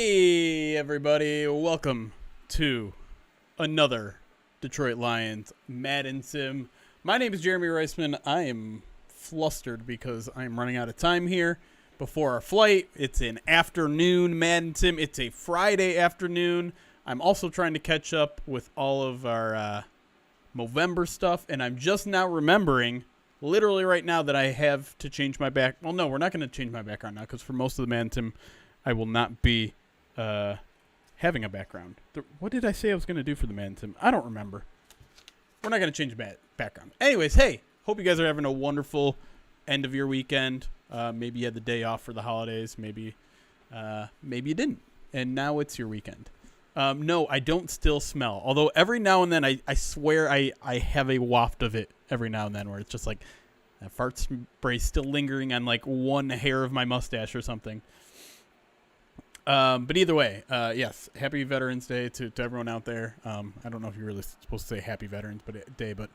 Hey everybody, welcome to another Detroit Lions Madden Sim. My name is Jeremy Reisman. I am flustered because I'm running out of time here before our flight. It's an afternoon Madden Sim. It's a Friday afternoon. I'm also trying to catch up with all of our Movember stuff, and I'm just now remembering literally right now that I have to change my back. Well, no, we're not going to change my background now because for most of the Madden Sim, I will not be having a background. What did I say I was going to do for the Madden Sim? I don't remember. We're not going to change the background. Anyways, hey, hope you guys are having a wonderful end of your weekend. Maybe you had the day off for the holidays. Maybe you didn't. And now it's your weekend. No, I don't still smell. Although every now and then I swear I have a waft of it every now and then where it's just like that fart spray still lingering on like one hair of my mustache or something. But either way, yes, happy Veterans Day to everyone out there. I don't know if you're really supposed to say happy Veterans Day, but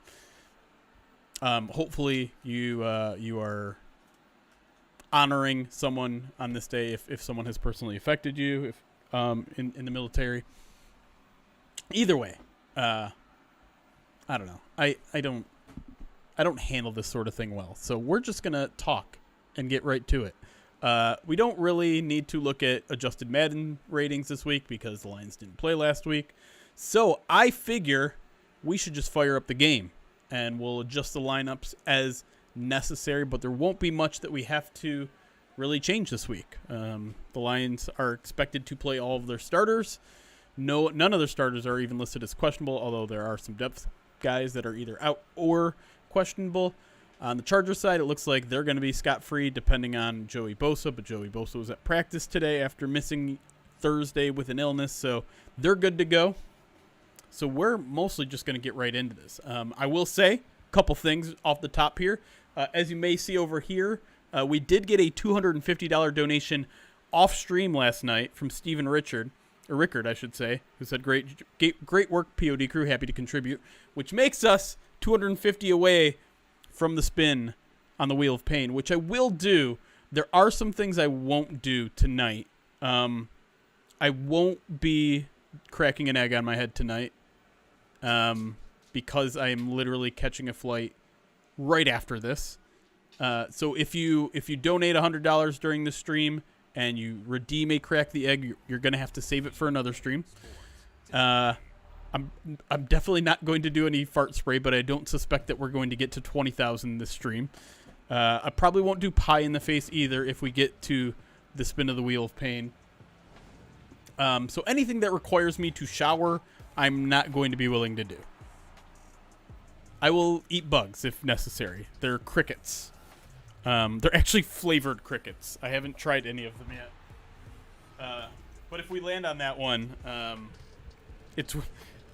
hopefully you are honoring someone on this day if someone has personally affected you in the military. Either way, I don't know. I don't handle this sort of thing well. So we're just gonna talk and get right to it. We don't really need to look at adjusted Madden ratings this week because the Lions didn't play last week. So I figure we should just fire up the game and we'll adjust the lineups as necessary, but there won't be much that we have to really change this week. The Lions are expected to play all of their starters. None of their starters are even listed as questionable, although there are some depth guys that are either out or questionable. On the Chargers side, it looks like they're going to be scot-free depending on Joey Bosa, but Joey Bosa was at practice today after missing Thursday with an illness, so they're good to go. So we're mostly just going to get right into this. I will say a couple things off the top here. As you may see over here, we did get a $250 donation off stream last night from Stephen Rickard, I should say, who said, great work, POD crew, happy to contribute, which makes us $250 away from the spin on the Wheel of Pain, which I will do. There are some things I won't do tonight. I won't be cracking an egg on my head tonight because I am literally catching a flight right after this. So if you donate $100 during the stream and you redeem a crack the egg, you're going to have to save it for another stream. I'm definitely not going to do any fart spray, but I don't suspect that we're going to get to 20,000 this stream. I probably won't do pie in the face either if we get to the spin of the Wheel of Pain. So anything that requires me to shower, I'm not going to be willing to do. I will eat bugs if necessary. They're crickets. They're actually flavored crickets. I haven't tried any of them yet. But if we land on that one,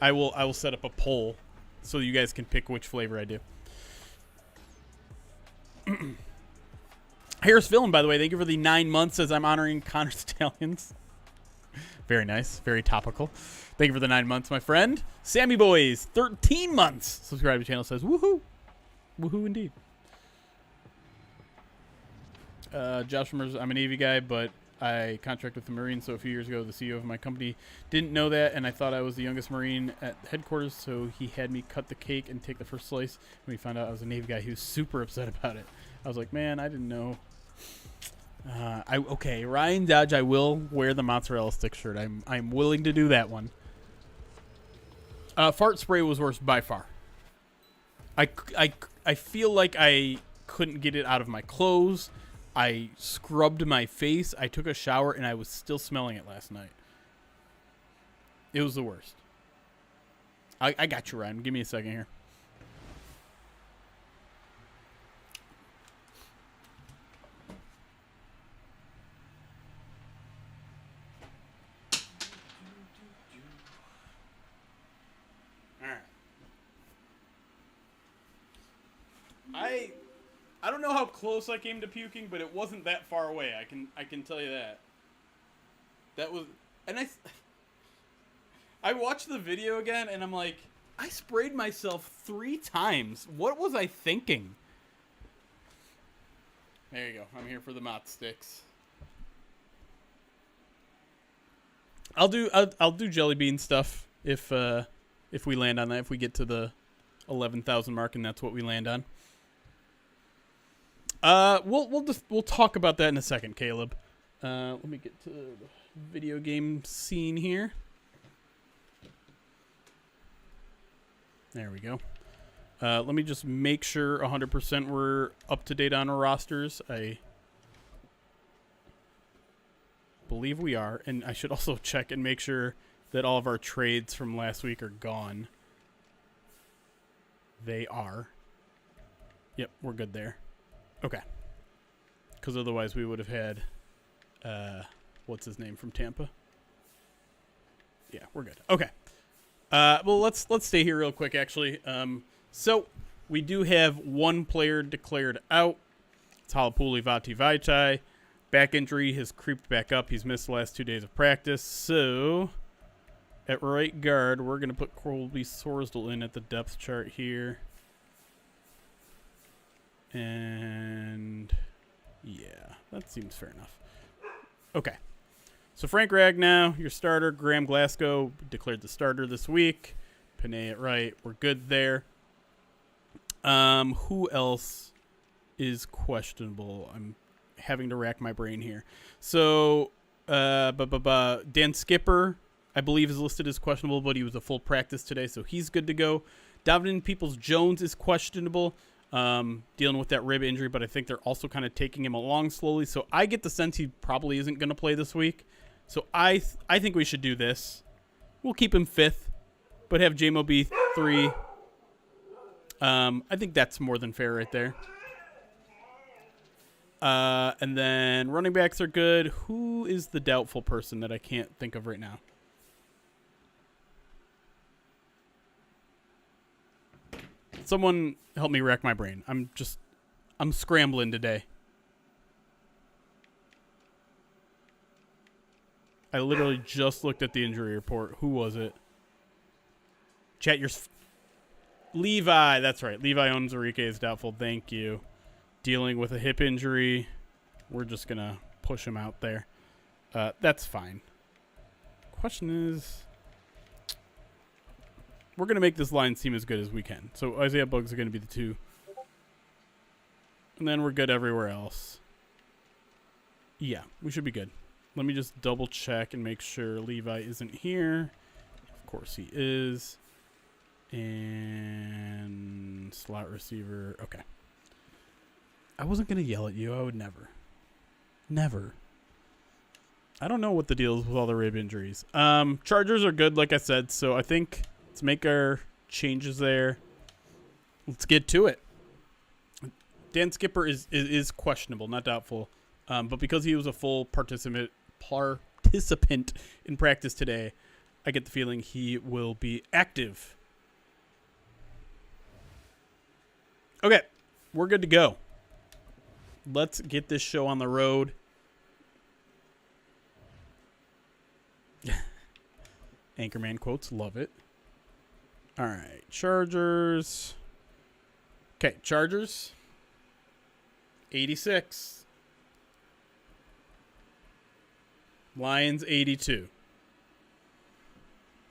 I will set up a poll so you guys can pick which flavor I do. Harris Villain, by the way, thank you for the 9 months as I'm honoring Connor Stallions. Very nice. Very topical. Thank you for the 9 months, my friend. Sammy Boys, 13 months. Subscribe to the channel, says woohoo. Woohoo indeed. Josh Summers, I'm a Navy guy, but I contract with the Marines, so a few years ago, the CEO of my company didn't know that, and I thought I was the youngest Marine at headquarters, so he had me cut the cake and take the first slice. When he found out I was a Navy guy, he was super upset about it. I was like, man, I didn't know. Okay, Ryan Dodge, I will wear the mozzarella stick shirt. I'm willing to do that one. Fart spray was worse by far. I feel like I couldn't get it out of my clothes. I scrubbed my face. I took a shower, and I was still smelling it last night. It was the worst. I got you, Ryan. Give me a second here. All right. I don't know how close I came to puking, but it wasn't that far away. I can tell you that. That was, and I watched the video again, and I'm like, I sprayed myself 3 times. What was I thinking? There you go. I'm here for the mott sticks. I'll do jelly bean stuff if we land on that. If we get to the 11,000 mark and that's what we land on. We'll talk about that in a second, Caleb. Let me get to the video game scene here. There we go. Let me just make sure 100% we're up to date on our rosters. I believe we are, and I should also check and make sure that all of our trades from last week are gone. They are. Yep, we're good there. Okay. Because otherwise we would have had, what's his name from Tampa? Yeah, we're good. Okay. Well, let's stay here real quick, actually. So we do have one player declared out. It's Halapuli Vati Vaitai. Back injury has creeped back up. He's missed the last 2 days of practice. So at right guard, we're going to put Colby Sorsdal in at the depth chart here. And yeah, that seems fair enough. Okay. So Frank Ragnow, your starter. Graham Glasgow declared the starter this week. Panay at right. We're good there. Who else is questionable? I'm having to rack my brain here. So Dan Skipper, I believe, is listed as questionable, but he was a full practice today, so he's good to go. Dominic Peoples-Jones is questionable, dealing with that rib injury, but I think they're also kind of taking him along slowly. So I get the sense he probably isn't going to play this week. So I think we should do this. We'll keep him 5th, but have JMO be 3. I think that's more than fair right there. And then running backs are good. Who is the doubtful person that I can't think of right now? Someone help me rack my brain. I'm scrambling today. I literally just looked at the injury report. Who was it? Chat, Levi. That's right. Levi Onwuzurike is doubtful. Thank you. Dealing with a hip injury. We're just going to push him out there. That's fine. Question is, we're going to make this line seem as good as we can. So Isaiah Buggs are going to be the 2. And then we're good everywhere else. Yeah, we should be good. Let me just double check and make sure Levi isn't here. Of course he is. And slot receiver. Okay. I wasn't going to yell at you. I would never. Never. I don't know what the deal is with all the rib injuries. Chargers are good, like I said. So I think let's make our changes there. Let's get to it. Dan Skipper is questionable, not doubtful. But because he was a full participant in practice today, I get the feeling he will be active. Okay, we're good to go. Let's get this show on the road. Anchorman quotes, love it. All right, Chargers. Okay, Chargers. 86. Lions, 82.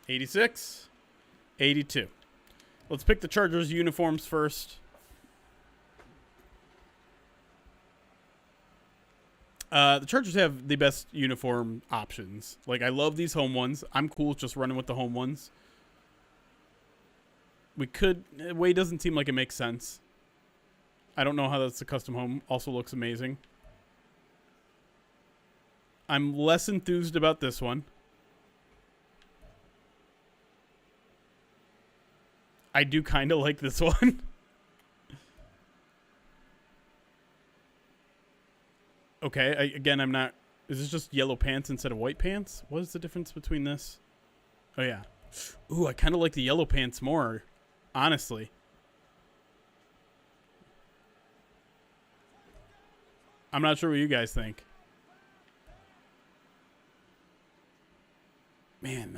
86. 82. Let's pick the Chargers uniforms first. The Chargers have the best uniform options. Like, I love these home ones. I'm cool with just running with the home ones. We could... Way doesn't seem like it makes sense. I don't know how that's a custom home. Also looks amazing. I'm less enthused about this one. I do kind of like this one. Okay, again, I'm not... Is this just yellow pants instead of white pants? What is the difference between this? Oh, yeah. Ooh, I kind of like the yellow pants more, honestly. I'm not sure what you guys think. Man,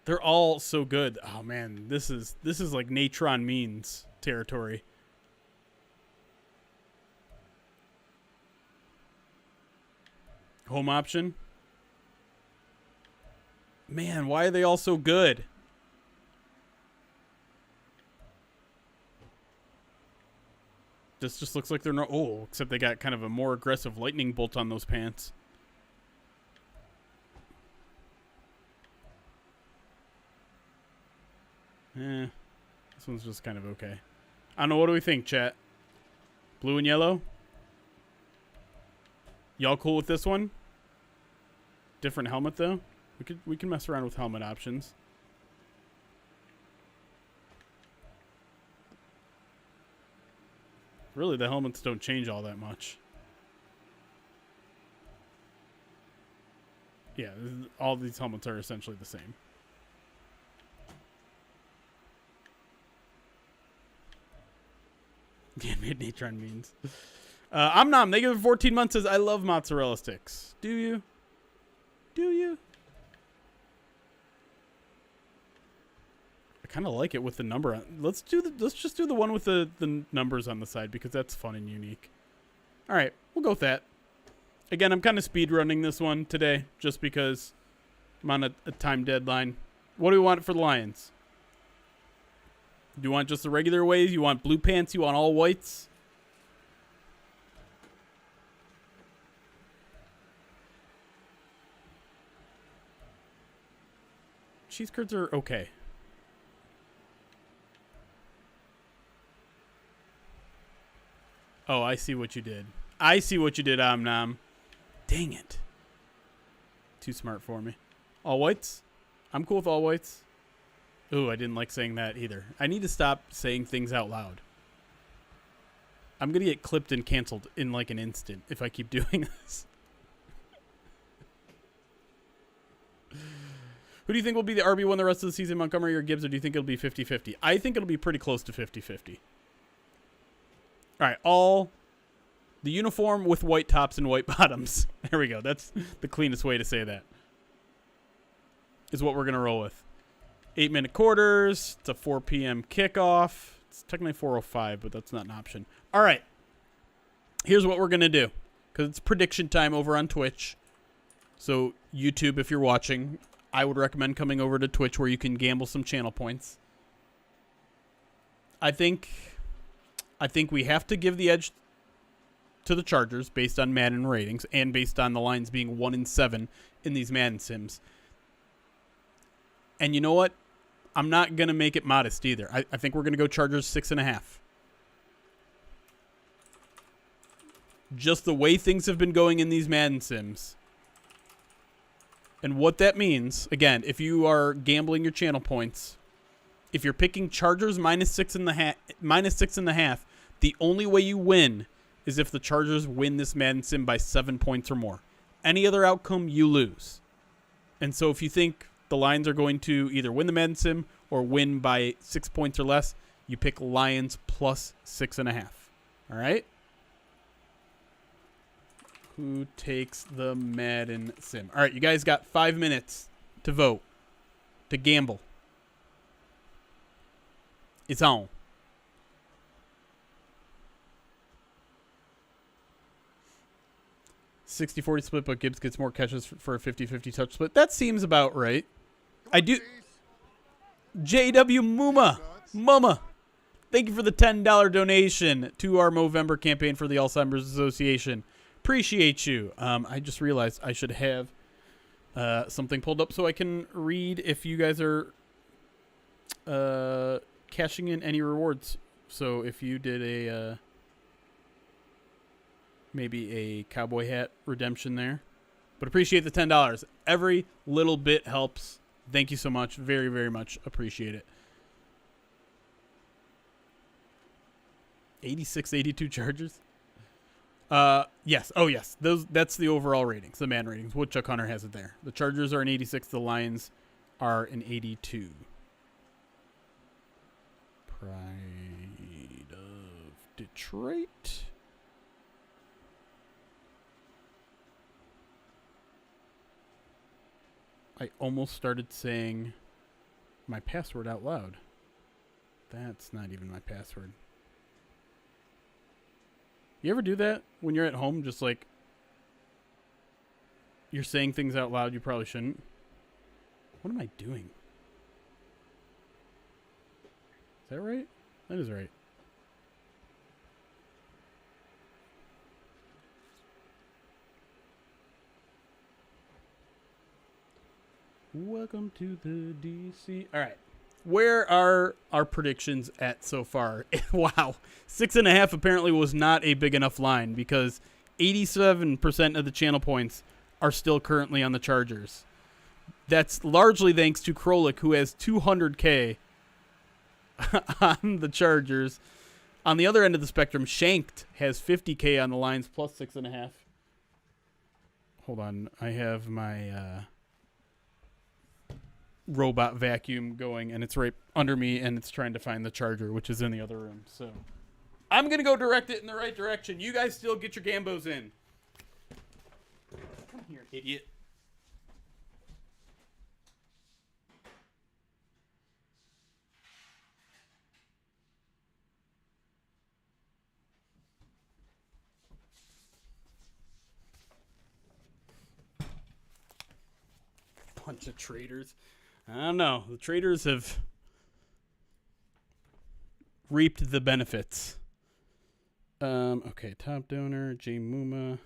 they're all so good. Oh man, this is like Natron Means territory. Home option. Man, why are they all so good? This just looks like they're not... Oh, except they got kind of a more aggressive lightning bolt on those pants. This one's just kind of okay. I don't know. What do we think, chat? Blue and yellow? Y'all cool with this one? Different helmet, though? We can mess around with helmet options. Really, the helmets don't change all that much. Yeah, all these helmets are essentially the same. Yeah, Natron means. I'm Nom. They give it 14 months. Says, I love mozzarella sticks. Do you? Do you? I kind of like it with the number on. Let's just do the one with the numbers on the side because that's fun and unique. All right, we'll go with that. Again, I'm kind of speed running this one today just because I'm on a time deadline. What do we want for the Lions? Do you want just the regular ways? You want blue pants? You want all whites? Cheese curds are okay. Oh, I see what you did. I see what you did, Nom. Dang it. Too smart for me. All whites? I'm cool with all whites. Ooh, I didn't like saying that either. I need to stop saying things out loud. I'm going to get clipped and canceled in like an instant if I keep doing this. Who do you think will be the RB1 the rest of the season, Montgomery or Gibbs, or do you think it'll be 50-50? I think it'll be pretty close to 50-50. All right, all the uniform with white tops and white bottoms. There we go. That's the cleanest way to say that. Is what we're going to roll with. 8-minute quarters. It's a 4 p.m. kickoff. It's technically 4:05, but that's not an option. All right. Here's what we're going to do. Because it's prediction time over on Twitch. So, YouTube, if you're watching, I would recommend coming over to Twitch where you can gamble some channel points. I think we have to give the edge to the Chargers based on Madden ratings and based on the lines being 1-7 in these Madden sims. And you know what? I'm not going to make it modest either. I think we're going to go Chargers 6.5. Just the way things have been going in these Madden sims. And what that means, again, if you are gambling your channel points, if you're picking Chargers -6.5, the only way you win is if the Chargers win this Madden sim by 7 points or more. Any other outcome, you lose. And so if you think the Lions are going to either win the Madden sim or win by 6 points or less, you pick Lions plus 6.5. All right? Who takes the Madden sim? All right, you guys got 5 minutes to vote, to gamble. It's on. $60-40 split, but Gibbs gets more catches for a 50-50 touch split. That seems about right. I do. JW Mama. Thank you for the $10 donation to our Movember campaign for the Alzheimer's Association. Appreciate you. I just realized I should have something pulled up so I can read if you guys are cashing in any rewards. So if you did a maybe a cowboy hat redemption there, but appreciate the $10. Every little bit helps. Thank you so much. Very, very much appreciate it. 86-82 Chargers. Yes. Oh, yes. That's the overall ratings, the man ratings. Woodchuck Hunter has it there. The Chargers are an 86. The Lions are an 82. Pride of Detroit. I almost started saying my password out loud. That's not even my password. You ever do that when you're at home? Just like you're saying things out loud you probably shouldn't. What am I doing? Is that right? That is right. Welcome to the DC. All right. Where are our predictions at so far? Wow. 6.5 apparently was not a big enough line because 87% of the channel points are still currently on the Chargers. That's largely thanks to Krolik, who has 200K on the Chargers. On the other end of the spectrum, Shanked has 50K on the Lions plus 6.5. Hold on. I have my robot vacuum going, and it's right under me, and it's trying to find the charger, which is in the other room. So I'm going to go direct it in the right direction. You guys still get your gambos in. Come here, idiot. Bunch of traders. I don't know. The traders have reaped the benefits. Okay, top donor, J Muma.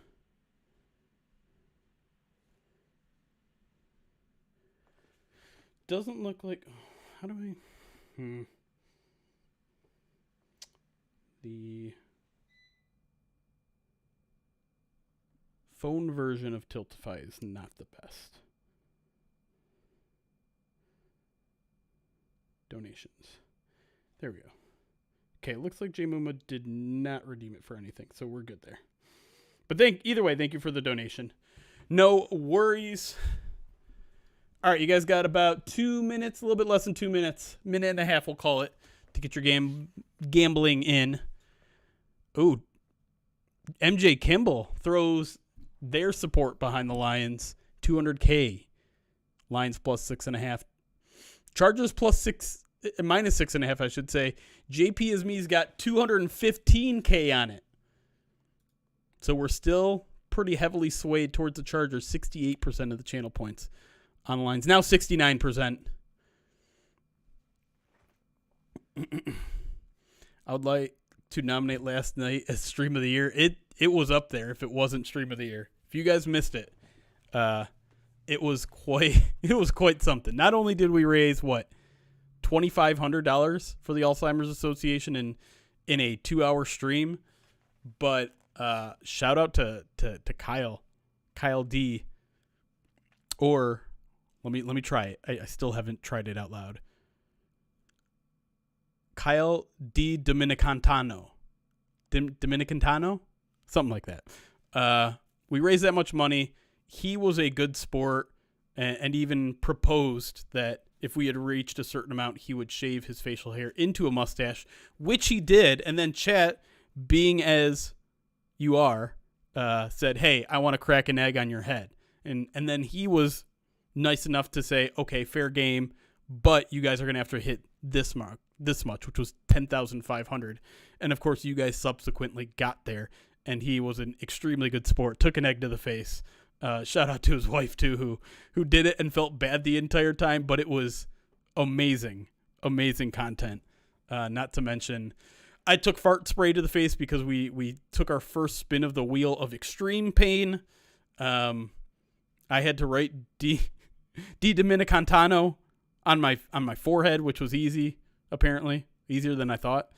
Doesn't look like. How do I? The phone version of Tiltify is not the best. Donations. There we go. Okay, looks like J Muma did not redeem it for anything, so we're good there. But either way, thank you for the donation. No worries. All right, you guys got about 2 minutes, a little bit less than 2 minutes, minute and a half, we'll call it, to get your gambling in. Ooh, MJ Kimball throws their support behind the Lions, 200K. Lions plus 6.5. Chargers plus 6, minus 6.5, I should say. JP is me's got 215K on it. So we're still pretty heavily swayed towards the Chargers. 68% of the channel points on the Lions. Now 69%. I would like to nominate last night as Stream of the Year. It was up there if it wasn't Stream of the Year. If you guys missed it, it was quite something. Not only did we raise $2,500 for the Alzheimer's Association in a 2-hour stream, but shout out to Kyle D. Or let me try it. I still haven't tried it out loud. Kyle D. Dominicantano, something like that. We raised that much money. He was a good sport and even proposed that if we had reached a certain amount, he would shave his facial hair into a mustache, which he did. And then chat, being as you are, said, hey, I want to crack an egg on your head. And then he was nice enough to say, okay, fair game, but you guys are going to have to hit this much, which was 10,500. And of course, you guys subsequently got there, and he was an extremely good sport, took an egg to the face. Shout out to his wife too, who did it and felt bad the entire time, but it was amazing content. Not to mention, I took fart spray to the face because we took our first spin of the wheel of extreme pain. I had to write D Dominicantano on my forehead, which was easy, apparently easier than I thought.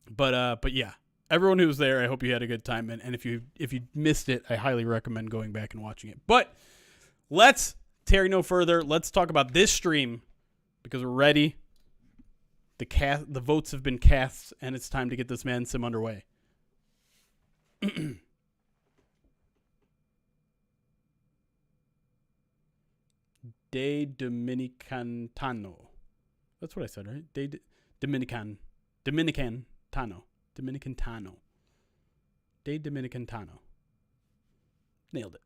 But yeah. Everyone who was there, I hope you had a good time. And if you missed it, I highly recommend going back and watching it. But let's tarry no further. Let's talk about this stream because we're ready. The votes have been cast, and it's time to get this man sim underway. De Dominicantano. That's what I said, right? De Dominicantano. Dominicantano. De Dominicantano. Nailed it.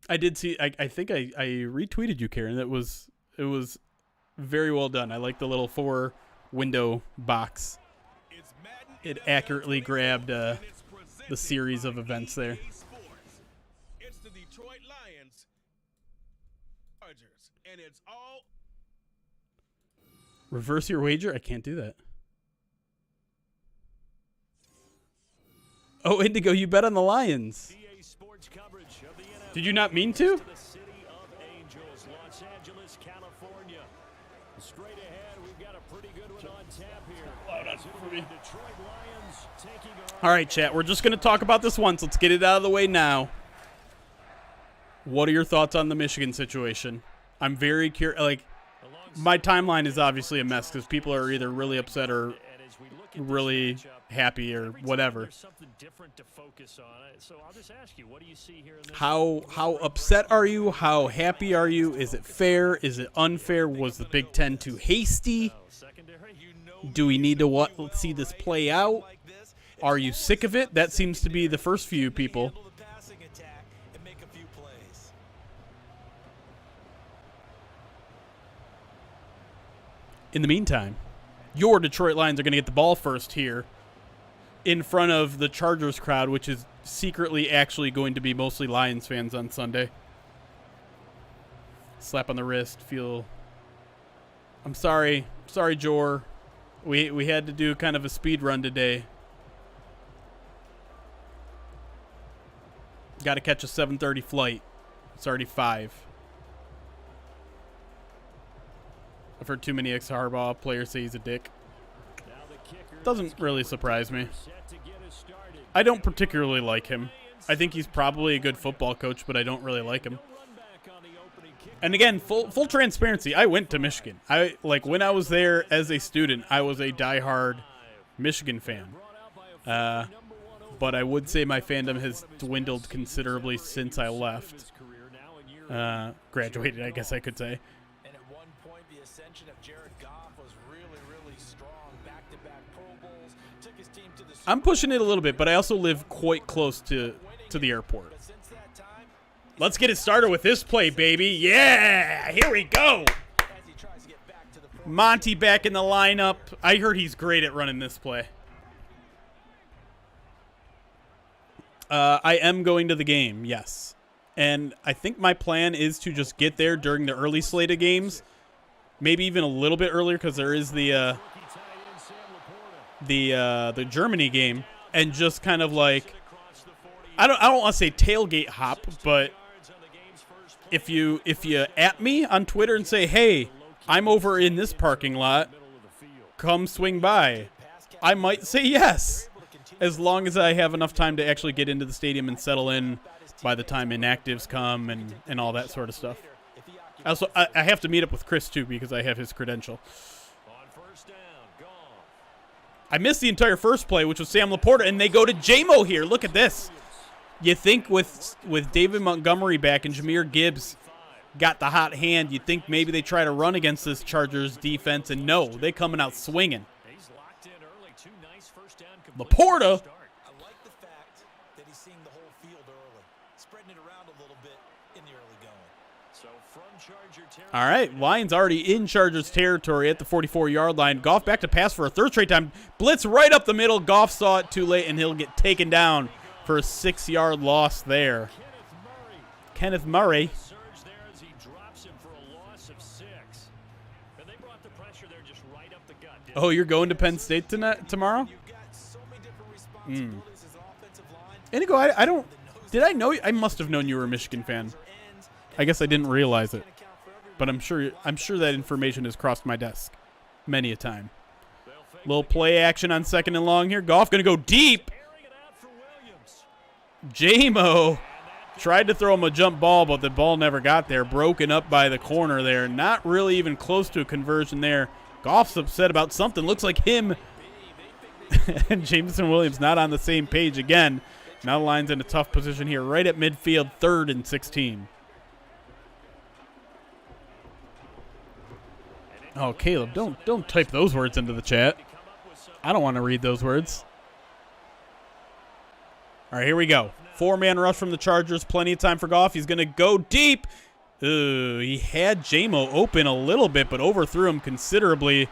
I did see, I think I retweeted you, Karen. It was very well done. I like the little 4 window box. It accurately grabbed the series of events there. It's the Detroit Lions and it's all. Reverse your wager? I can't do that. Oh, Indigo, you bet on the Lions. Did you not mean to? Straight ahead, we've got a pretty good one on tap here. All right, chat. We're just going to talk about this once. Let's get it out of the way now. What are your thoughts on the Michigan situation? I'm very curious. Like, my timeline is obviously a mess because people are either really upset or really happy or whatever. How upset are you? How happy are you? Is it fair? Is it unfair? Was the Big Ten too hasty? Do we need to see this play out? Are you sick of it? That seems to be the first few people. In the meantime, your Detroit Lions are going to get the ball first here in front of the Chargers crowd, which is secretly actually going to be mostly Lions fans on Sunday. Slap on the wrist. I'm sorry. Sorry, Jor. We had to do kind of a speed run today. Got to catch a 7:30 flight. It's already 5. I've heard too many ex-Harbaugh players say he's a dick. Doesn't really surprise me. I don't particularly like him. I think he's probably a good football coach, but I don't really like him. And again, full transparency, I went to Michigan. When I was there as a student, I was a diehard Michigan fan. But I would say my fandom has dwindled considerably since I left. Graduated, I guess I could say. I'm pushing it a little bit, but I also live quite close to the airport. Let's get it started with this play, baby. Yeah, here we go. Monty back in the lineup. I heard he's great at running this play. I am going to the game, yes. And I think my plan is to just get there during the early slate of games. Maybe even a little bit earlier because there is the Germany game, and just kind of like I don't want to say tailgate hop, but if you at me on Twitter and say, hey, I'm over in this parking lot, come swing by, I might say yes, as long as I have enough time to actually get into the stadium and settle in by the time inactives come and all that sort of stuff. Also, I have to meet up with Chris too because I have his credential. I missed the entire first play, which was Sam Laporta, and they go to J-Mo here. Look at this. You think with David Montgomery back and Jahmyr Gibbs got the hot hand, you'd think maybe they try to run against this Chargers defense, and no, they coming out swinging. Laporta. I like the fact that he's seeing the whole field early, spreading it around a little bit in the early going. So from Charger territory. All right, Lions already in Chargers territory at the 44-yard line. Goff back to pass for a third straight time. Blitz right up the middle. Goff saw it too late, and he'll get taken down for a 6-yard loss there. Kenneth Murray. Oh, you're going to Penn State tomorrow? Inigo, I don't. Did I know you? I must have known you were a Michigan fan. I guess I didn't realize it, but I'm sure that information has crossed my desk many a time. Little play action on 2nd and long here. Goff going to go deep. J-Mo tried to throw him a jump ball, but the ball never got there. Broken up by the corner there. Not really even close to a conversion there. Goff's upset about something. Looks like him and Jameson Williams not on the same page again. Now the Lions in a tough position here, right at midfield, 3rd and 16. Oh, Caleb, don't type those words into the chat. I don't want to read those words. All right, here we go. 4-man rush from the Chargers. Plenty of time for Goff. He's going to go deep. He had J-Mo open a little bit, but overthrew him considerably.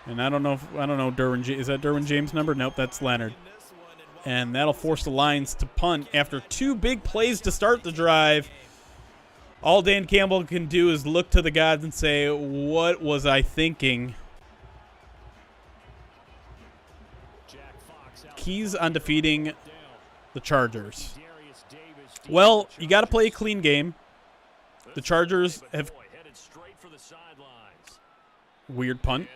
And I don't know, Derwin, is that Derwin James' number? Nope, that's Leonard. And that'll force the Lions to punt after 2 big plays to start the drive. All Dan Campbell can do is look to the gods and say, what was I thinking? Keys on defeating the Chargers. Well, you got to play a clean game. The Chargers have... Weird punt.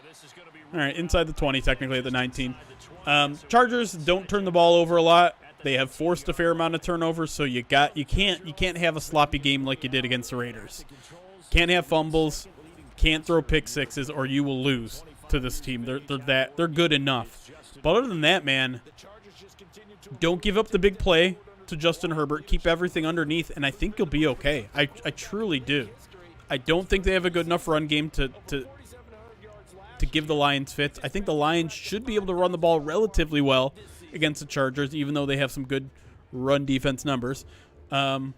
All right, inside the 20, technically at the 19. Chargers don't turn the ball over a lot. They have forced a fair amount of turnovers, so you can't have a sloppy game like you did against the Raiders. Can't have fumbles, can't throw pick sixes, or you will lose to this team. They're good enough. But other than that, man, don't give up the big play to Justin Herbert. Keep everything underneath, and I think you'll be okay. I truly do. I don't think they have a good enough run game to give the Lions fits. I think the Lions should be able to run the ball relatively well against the Chargers, even though they have some good run defense numbers. And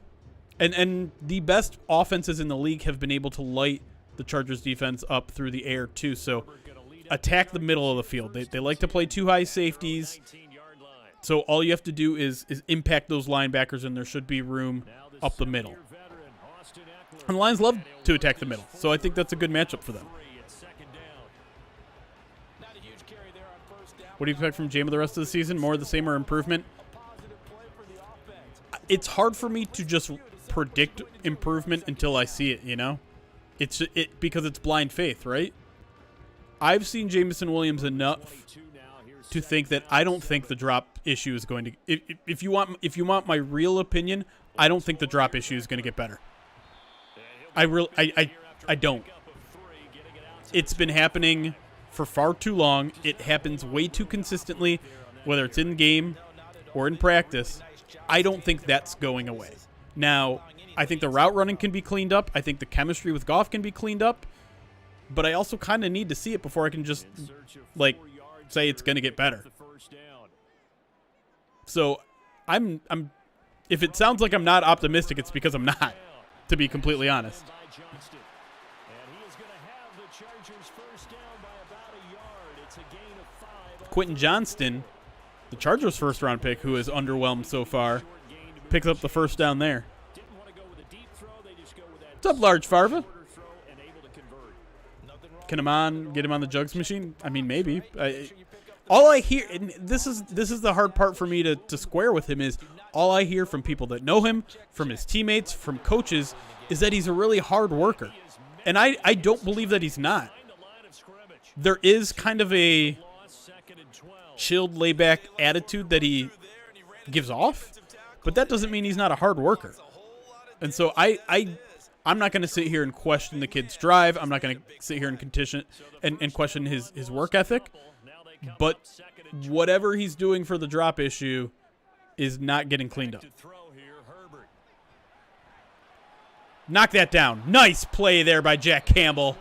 the best offenses in the league have been able to light the Chargers defense up through the air too. So attack the middle of the field. They like to play two high safeties. So all you have to do is impact those linebackers, and there should be room up the middle. And the Lions love to attack the middle, so I think that's a good matchup for them. What do you expect from Jameis the rest of the season? More of the same or improvement? It's hard for me to just predict improvement until I see it, you know? Because it's blind faith, right? I've seen Jameson Williams enough to think that I don't think the drop issue is going to... If you want my real opinion, I don't think the drop issue is going to get better. I don't. It's been happening for far too long. It happens way too consistently, whether it's in game or in practice. I don't think that's going away. Now, I think the route running can be cleaned up. I think the chemistry with Goff can be cleaned up. But I also kind of need to see it before I can just, like, say it's going to get better. So, I'm if it sounds like I'm not optimistic, it's because I'm not, to be completely honest. Quentin Johnston, the Chargers' first-round pick, who has underwhelmed so far, picks up the first down there. What's up, Large Farva? Can get him on the jugs machine? I mean, maybe. All I hear, and this is the hard part for me to square with him, is all I hear from people that know him, from his teammates, from coaches, is that he's a really hard worker. And I don't believe that he's not. There is kind of a chilled, laid-back attitude that he gives off, but that doesn't mean he's not a hard worker. And so I'm not going to sit here and question the kid's drive. I'm not going to sit here and question his work ethic. But whatever he's doing for the drop issue is not getting cleaned up. Knock that down. Nice play there by Jack Campbell.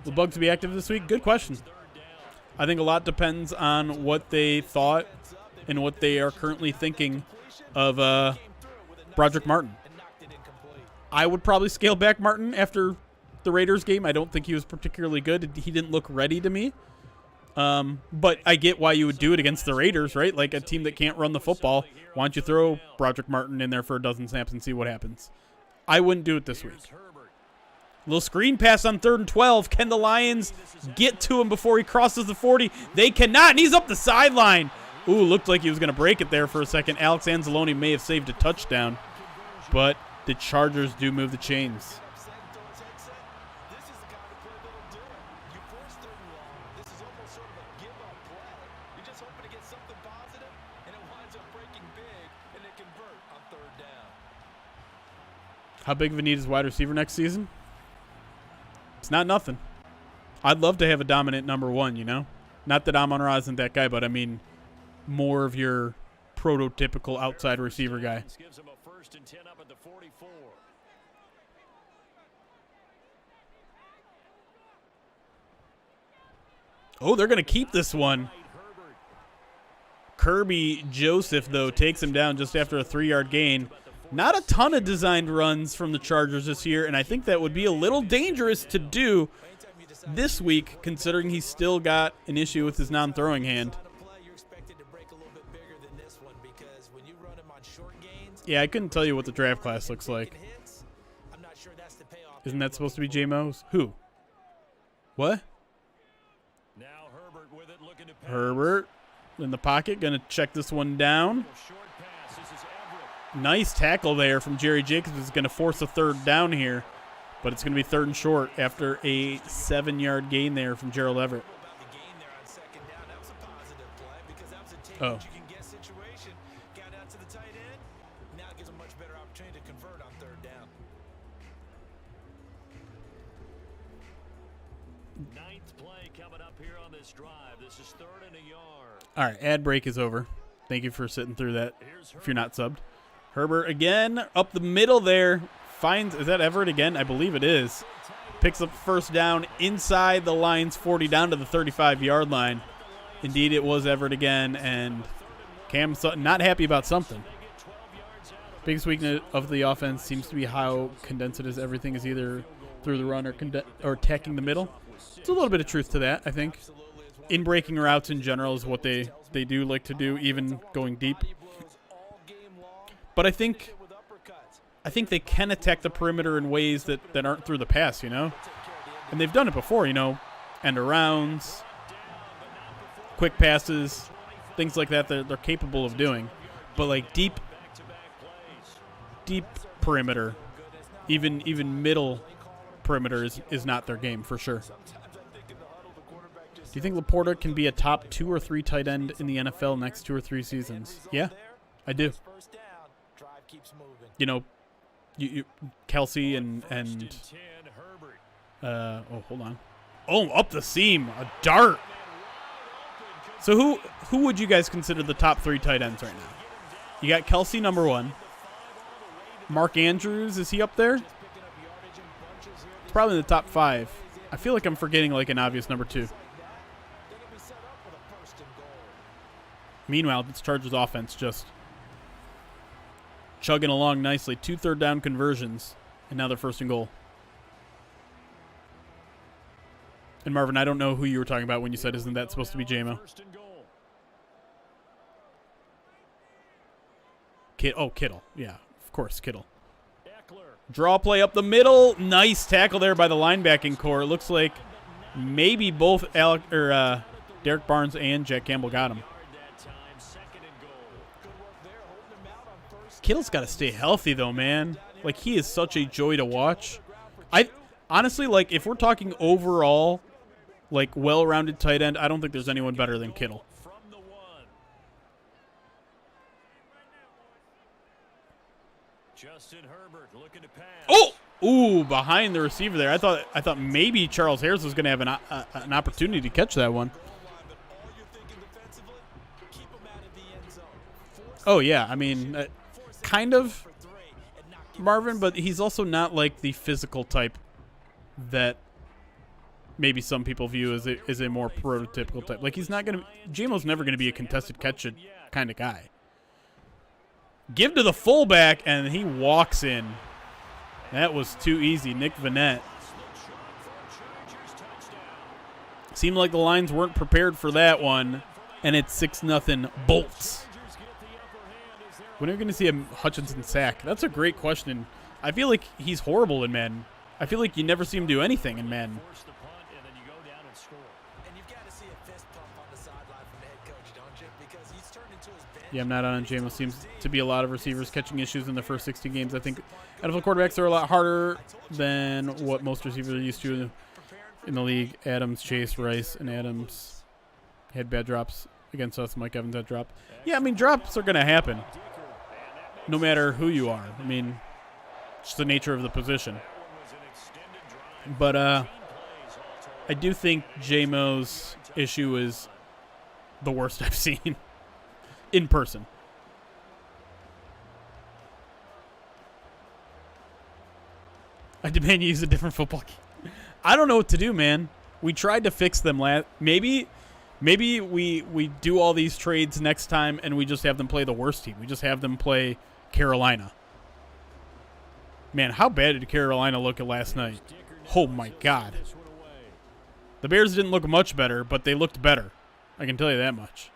Will Bugs be active this week? Good question. I think a lot depends on what they thought and what they are currently thinking of Broderick Martin. I would probably scale back Martin after the Raiders game. I don't think he was particularly good. He didn't look ready to me. But I get why you would do it against the Raiders, right? Like a team that can't run the football. Why don't you throw Broderick Martin in there for a dozen snaps and see what happens? I wouldn't do it this week. Little screen pass on 3rd and 12. Can the Lions get to him before he crosses the 40? They cannot, and he's up the sideline. Ooh, looked like he was going to break it there for a second. Alex Anzalone may have saved a touchdown, but the Chargers do move the chains. How big of a need is wide receiver next season? It's not nothing. I'd love to have a dominant number one, you know? Not that Amon-Ra isn't that guy, but I mean more of your prototypical outside receiver guy. Oh, they're going to keep this one. Kirby Joseph, though, takes him down just after a 3-yard gain. Not a ton of designed runs from the Chargers this year, and I think that would be a little dangerous to do this week, considering he's still got an issue with his non-throwing hand. Yeah, I couldn't tell you what the draft class looks like. I'm not sure that's the payoff. Isn't that supposed to be J-Mo's? Who? What? Now Herbert with it, looking to pass. Herbert in the pocket, gonna check this one down. Short pass. This is Everett. Nice tackle there from Jerry Jacobs. Is gonna force a third down here, but it's gonna be 3rd and short after a 7-yard gain there from Gerald Everett. About the gain there on 2nd down. That was a positive play because that was a take Oh. that you can get situation. Got out to the tight end. Now it gives a much better opportunity to convert on 3rd down. 9th play coming up here on this drive. This is 3rd and a yard. All right, ad break is over. Thank you for sitting through that. Here's If you're not subbed, Herbert again up the middle there. Finds, is that Everett again? I believe it is. Picks up 1st down inside the Lions 40 down to the 35-yard line. Indeed, it was Everett again, and Cam Sutton not happy about something. Biggest weakness of the offense seems to be how condensed it is. Everything is either through the run or attacking the middle. There's a little bit of truth to that, I think. In breaking routes in general is what they do like to do, even going deep. But I think they can attack the perimeter in ways that aren't through the pass, you know? And they've done it before, you know? End arounds, quick passes, things like that they're capable of doing. But like deep perimeter, even middle perimeter is not their game for sure. Do you think Laporta can be a top 2 or 3 tight end in the NFL next 2 or 3 seasons? Yeah, I do. You know, you Kelsey and hold on. Oh, up the seam, a dart. So who would you guys consider the top 3 tight ends right now? You got Kelsey number 1. Mark Andrews, is he up there? It's probably in the top 5. I feel like I'm forgetting like an obvious number 2. Meanwhile, this Chargers offense just chugging along nicely. 2 third down conversions, and now they're 1st and goal. And Marvin, I don't know who you were talking about when you said, isn't that supposed to be J-Mo? Kittle. Yeah, of course, Kittle. Draw play up the middle. Nice tackle there by the linebacking core. It looks like maybe both Derek Barnes and Jack Campbell got him. Kittle's got to stay healthy, though, man. Like, he is such a joy to watch. I honestly, like, if we're talking overall, like, well-rounded tight end, I don't think there's anyone better than Kittle. Justin Herbert looking to pass. Oh! Ooh, behind the receiver there. I thought maybe Charles Harris was going to have an opportunity to catch that one. Oh, yeah. I mean, kind of, Marvin, but he's also not like the physical type that maybe some people view as a more prototypical type. Like, he's not going to – J-Mo's never going to be a contested catch kind of guy. Give to the fullback, and he walks in. That was too easy. Nick Vannett. Seemed like the Lions weren't prepared for that one, and it's 6-0 Bolts. When are we going to see a Hutchinson sack? That's a great question. I feel like he's horrible in Madden. I feel like you never see him do anything in Madden. Yeah, I'm not on J-Mo. Seems to be a lot of receivers catching issues in the first 60 games. I think NFL quarterbacks are a lot harder than what most receivers are used to in the league. Adams, Chase, Rice, and Adams had bad drops against us. Mike Evans had dropped. Yeah, I mean, drops are going to happen no matter who you are. I mean, it's just the nature of the position. But I do think J-Mo's issue is the worst I've seen in person. I demand you use a different football game. I don't know what to do, man. We tried to fix them last. Maybe we do all these trades next time and we just have them play the worst team. We just have them play Carolina. Man, how bad did Carolina look at last night? Oh, my God. The Bears didn't look much better, but they looked better. I can tell you that much.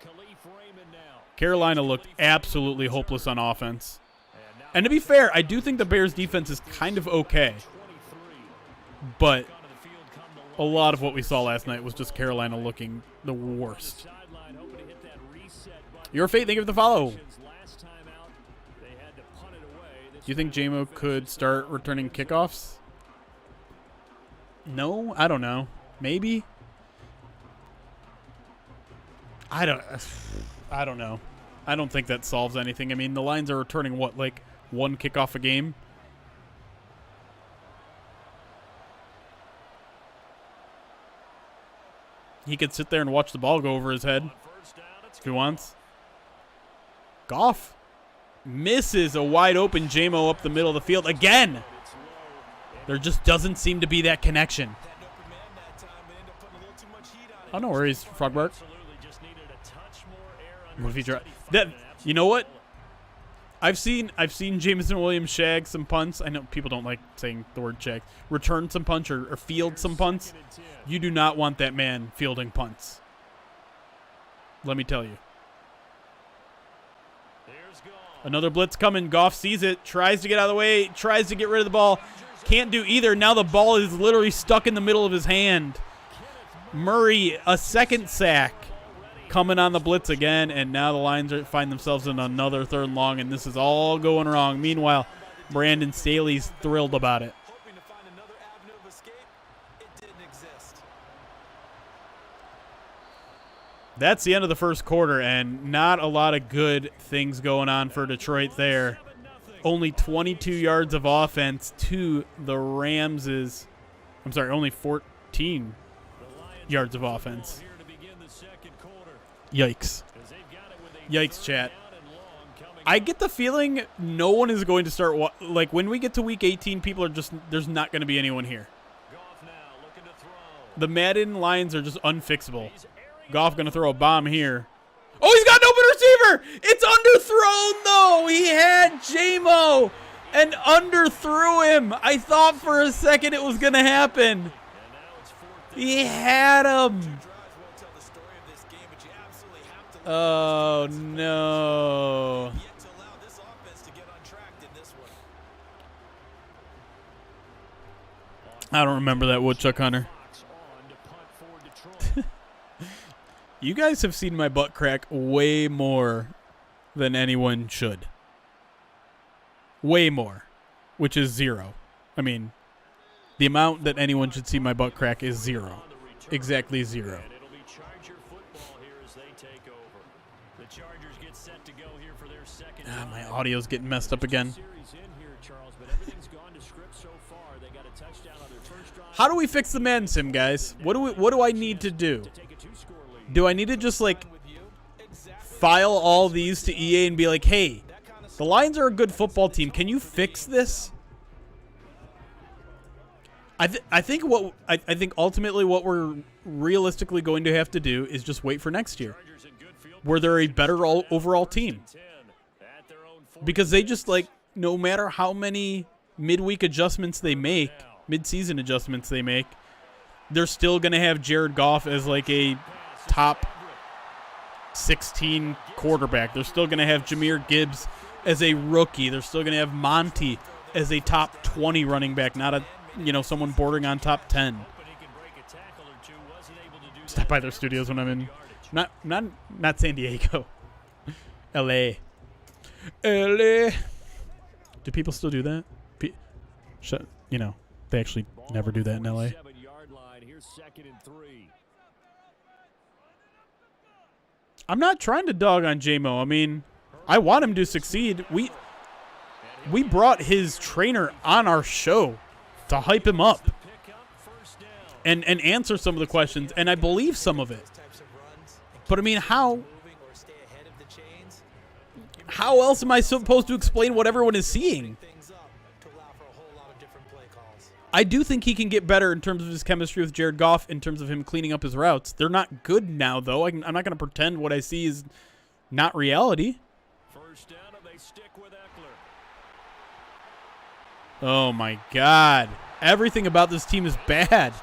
Carolina looked absolutely hopeless on offense. And to be fair, I do think the Bears' defense is kind of okay. But a lot of what we saw last night was just Carolina looking the worst. Your fate, thank you for the follow. Do you think JMO could start returning kickoffs? No, I don't know. Maybe. I don't know. I don't think that solves anything. I mean, the Lions are returning what, like one kickoff a game? He could sit there and watch the ball go over his head if he wants. Goff misses a wide open JMO up the middle of the field again. There just doesn't seem to be that connection. Oh, no worries, Frogbark. What if he try that? You know what? I've seen Jameson Williams shag some punts. I know people don't like saying the word shag. Return some punts or field some punts. You do not want that man fielding punts. Let me tell you. Another blitz coming. Goff sees it. Tries to get out of the way. Tries to get rid of the ball. Can't do either. Now the ball is literally stuck in the middle of his hand. Murray, a second sack. Coming on the blitz again, and now the Lions find themselves in another 3rd and long, and this is all going wrong. Meanwhile, Brandon Staley's thrilled about it. That's the end of the first quarter, and not a lot of good things going on for Detroit there. Only 22 yards of offense to the Rams'. I'm sorry, only 14 yards of offense. Yikes. Yikes, chat. I get the feeling no one is going to start, like, when we get to week 18, people are just, there's not going to be anyone here. The Madden Lions are just unfixable. Goff going to throw a bomb here. Oh, he's got an open receiver! It's underthrown, though! He had JMO and underthrew him. I thought for a second it was going to happen. He had him. Oh, no. I don't remember that woodchuck hunter. You guys have seen my butt crack way more than anyone should. Way more, which is 0. I mean, the amount that anyone should see my butt crack is 0. Exactly 0. My audio's getting messed up again. How do we fix the Madden sim, guys? What do I need to do? Do I need to just like file all these to EA and be like, hey, the Lions are a good football team. Can you fix this? I think ultimately what we're realistically going to have to do is just wait for next year, where they're a better overall team. Because they just, like, no matter how many midweek adjustments they make, mid-season adjustments they make, they're still going to have Jared Goff as, like, a top 16 quarterback. They're still going to have Jahmyr Gibbs as a rookie. They're still going to have Monty as a top 20 running back, not a, someone bordering on top 10. Stop by their studios when I'm in, not San Diego, L.A. LA. Do people still do that? They actually never do that in LA. I'm not trying to dog on JMO. I mean, I want him to succeed. We brought his trainer on our show to hype him up and answer some of the questions, and I believe some of it. But I mean, how else am I supposed to explain what everyone is seeing? I do think he can get better in terms of his chemistry with Jared Goff, in terms of him cleaning up his routes. They're not good now, though. I'm not going to pretend what I see is not reality. First down, and they stick with Eckler. Oh, my God. Everything about this team is bad.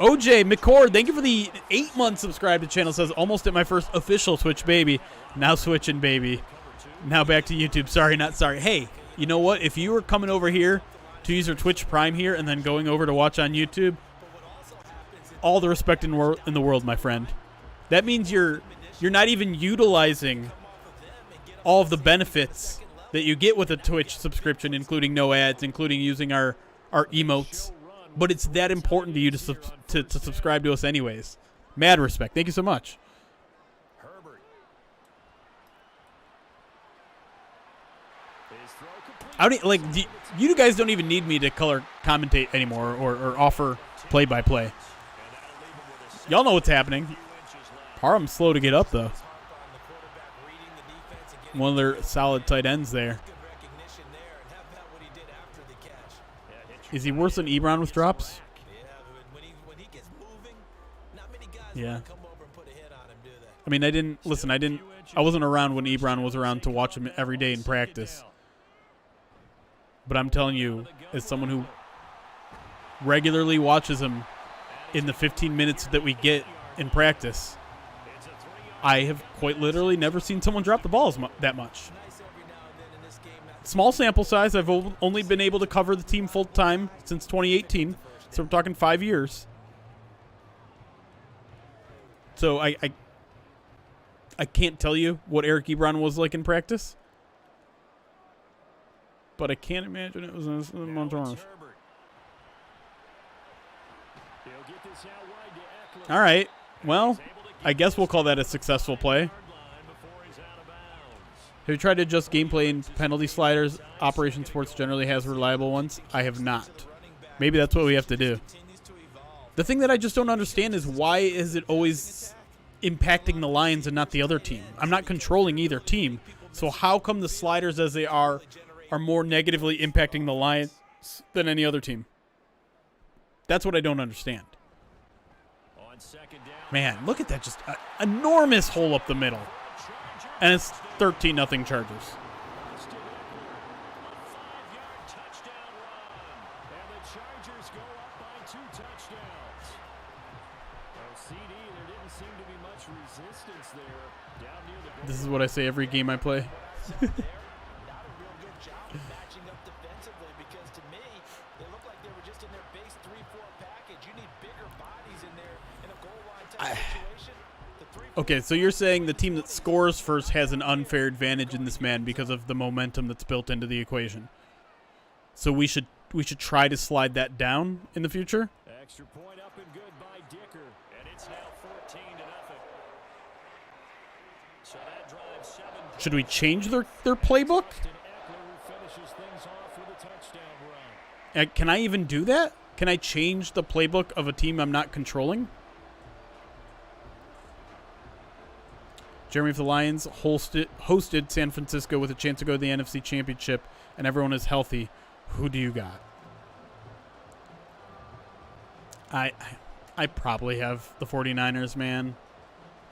OJ McCord, thank you for the 8-month subscribe to channel. Says almost at my first official Twitch, baby. Now switching, baby. Now back to YouTube. Sorry, not sorry. Hey, you know what? If you were coming over here to use your Twitch Prime here and then going over to watch on YouTube, all the respect in the world, my friend. That means you're not even utilizing all of the benefits that you get with a Twitch subscription, including no ads, including using our emotes. But it's that important to you to subscribe to us anyways. Mad respect. Thank you so much. I don't like you guys don't even need me to color commentate anymore or offer play-by-play. Y'all know what's happening. Parham's slow to get up though. One of their solid tight ends there. Is he worse than Ebron with drops? Yeah. I mean, I wasn't around when Ebron was around to watch him every day in practice. But I'm telling you, as someone who regularly watches him in the 15 minutes that we get in practice, I have quite literally never seen someone drop the ball that much. Small sample size. I've only been able to cover the team full time since 2018, so we're talking 5 years. So I can't tell you what Eric Ebron was like in practice, but I can't imagine it was in Montana. All right. Well, I guess we'll call that a successful play. Have you tried to adjust gameplay and penalty sliders? Operation Sports generally has reliable ones. I have not. Maybe that's what we have to do. The thing that I just don't understand is why is it always impacting the Lions and not the other team? I'm not controlling either team. So how come the sliders as they are more negatively impacting the Lions than any other team? That's what I don't understand. Man, look at that. Just an enormous hole up the middle. And it's 13-0 Chargers. This is what I say every game I play. Okay, so you're saying the team that scores first has an unfair advantage in this man because of the momentum that's built into the equation. So we should try to slide that down in the future. Extra point up and good by Dicker, and it's now 14-0. So that drives 7. Should we change their playbook? Can I even do that? Can I change the playbook of a team I'm not controlling? Jeremy, if the Lions hosted San Francisco with a chance to go to the NFC Championship and everyone is healthy, who do you got? I probably have the 49ers, man.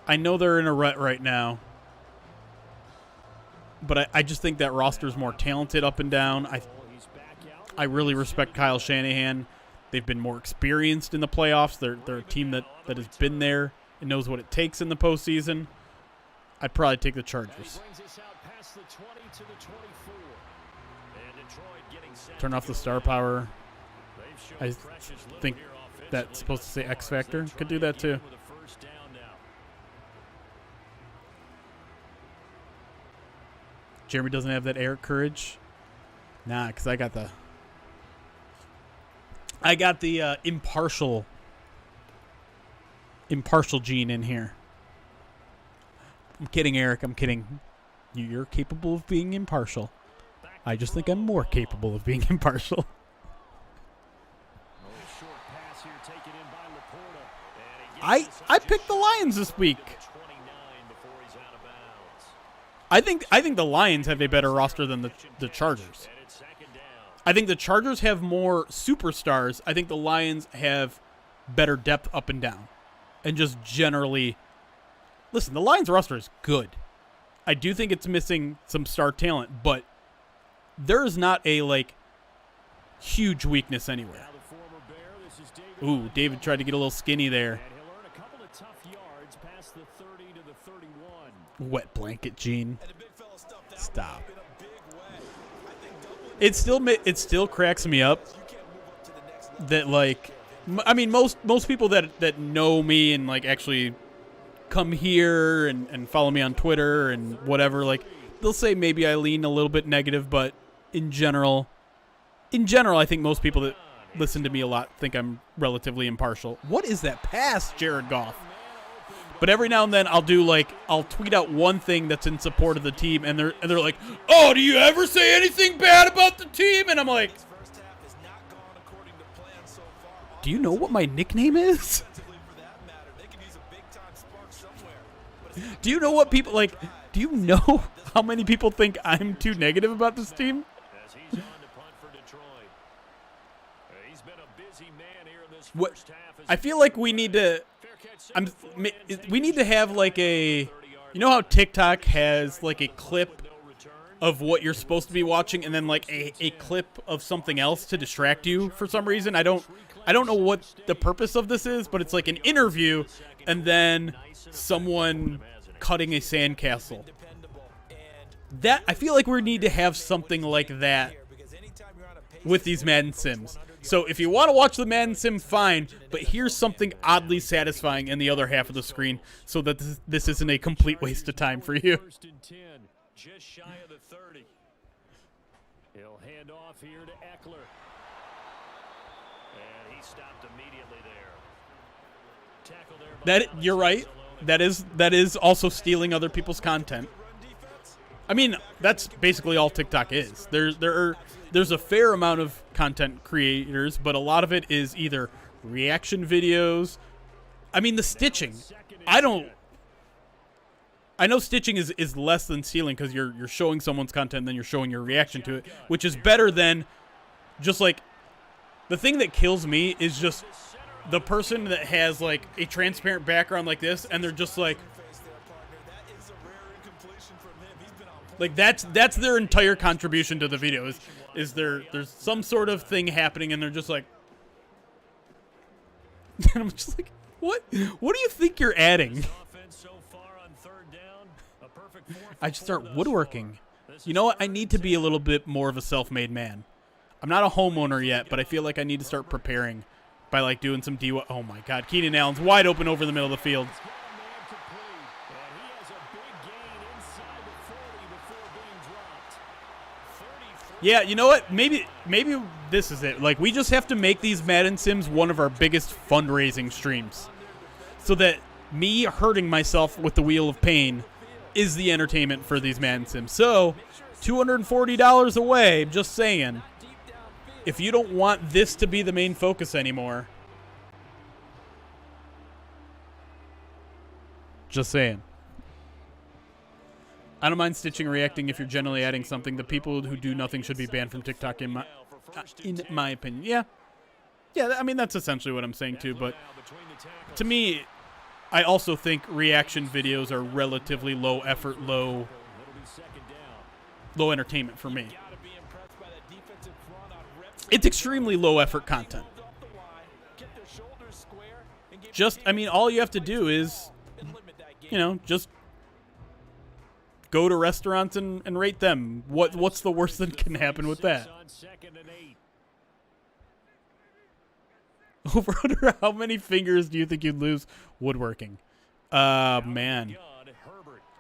I know they're in a rut right now, but I just think that roster is more talented up and down. I really respect Kyle Shanahan. They've been more experienced in the playoffs. They're a team that has been there and knows what it takes in the postseason. I'd probably take the Chargers. Turn off the star power. I think that's supposed to say X Factor. Could do that too. Jeremy doesn't have that air courage. Nah, because I got the impartial gene in here. I'm kidding, Eric. I'm kidding. You're capable of being impartial. I just think I'm more capable of being impartial. I picked the Lions this week. I think the Lions have a better roster than the Chargers. I think the Chargers have more superstars. I think the Lions have better depth up and down. And just generally... Listen, the Lions roster is good. I do think it's missing some star talent, but there is not a, huge weakness anywhere. Ooh, David tried to get a little skinny there. And he'll earn a couple of tough yards past the 30 to the 31. Wet blanket, Gene. And the big fella stuffed that Stop. one up in a big way. I think doubling It still cracks me up you can't move up to the next level. that, like, I mean, most people that know me and, like, actually come here and follow me on Twitter and whatever, like, they'll say maybe I lean a little bit negative, but in general, I think most people that listen to me a lot think I'm relatively impartial. What is that pass, Jared Goff? But every now and then I'll tweet out one thing that's in support of the team, and they're like, "Oh, do you ever say anything bad about the team?" And I'm like, First half has not gone according to plan so far. "Do you know what my nickname is? Offensively, for that matter, they could use a big-time spark somewhere. But it's Do you know what people like? Do you know how many people think I'm too negative about this team?" As he's on to punt for Detroit. He's been a busy man here in this What first half. I feel like we need to. Fair catch I'm. set for We need to have like a. You know how TikTok has like a clip no return. of what you're supposed to be watching, and then like a clip of something else to distract you for some reason. I don't know what the purpose of this is, but it's like an interview, and then someone cutting a sandcastle. dependable. And That I feel like we need to have something like that because anytime you're on a pace with these Madden Sims. So if you want to watch the Madden Sim, fine, but here's something oddly satisfying in the other half of the screen so that this isn't a complete waste of time for you. First and 10, just shy of the 30. He'll hand off here to Eckler. And he stopped immediately there. Tackle there by That you're right. That is also stealing other people's content. I mean, that's basically all TikTok is. There's a fair amount of content creators, but a lot of it is either reaction videos. I mean, the stitching. I know stitching is less than stealing because you're showing someone's content, then you're showing your reaction to it, which is better than just like the thing that kills me is just the person that has like a transparent background like this, and they're just like. Like that's their entire contribution to the video is there's some sort of thing happening and they're just like, and I'm just like, what do you think you're adding? I just start woodworking. You know what? I need to be a little bit more of a self-made man. I'm not a homeowner yet, but I feel like I need to start preparing by like doing some DIY. Oh my God, Keenan Allen's wide open over the middle of the field. Yeah, you know what? Maybe this is it. Like, we just have to make these Madden Sims one of our biggest fundraising streams. So that me hurting myself with the Wheel of Pain is the entertainment for these Madden Sims. So, $240 away, just saying. If you don't want this to be the main focus anymore, just saying. I don't mind stitching or reacting if you're generally adding something. The people who do nothing should be banned from TikTok, in my opinion. Yeah. I mean, that's essentially what I'm saying too. But to me, I also think reaction videos are relatively low effort, low entertainment for me. It's extremely low effort content. All you have to do is, just go to restaurants and rate them. What's the worst that can happen with that? Over under how many fingers do you think you'd lose woodworking? Man.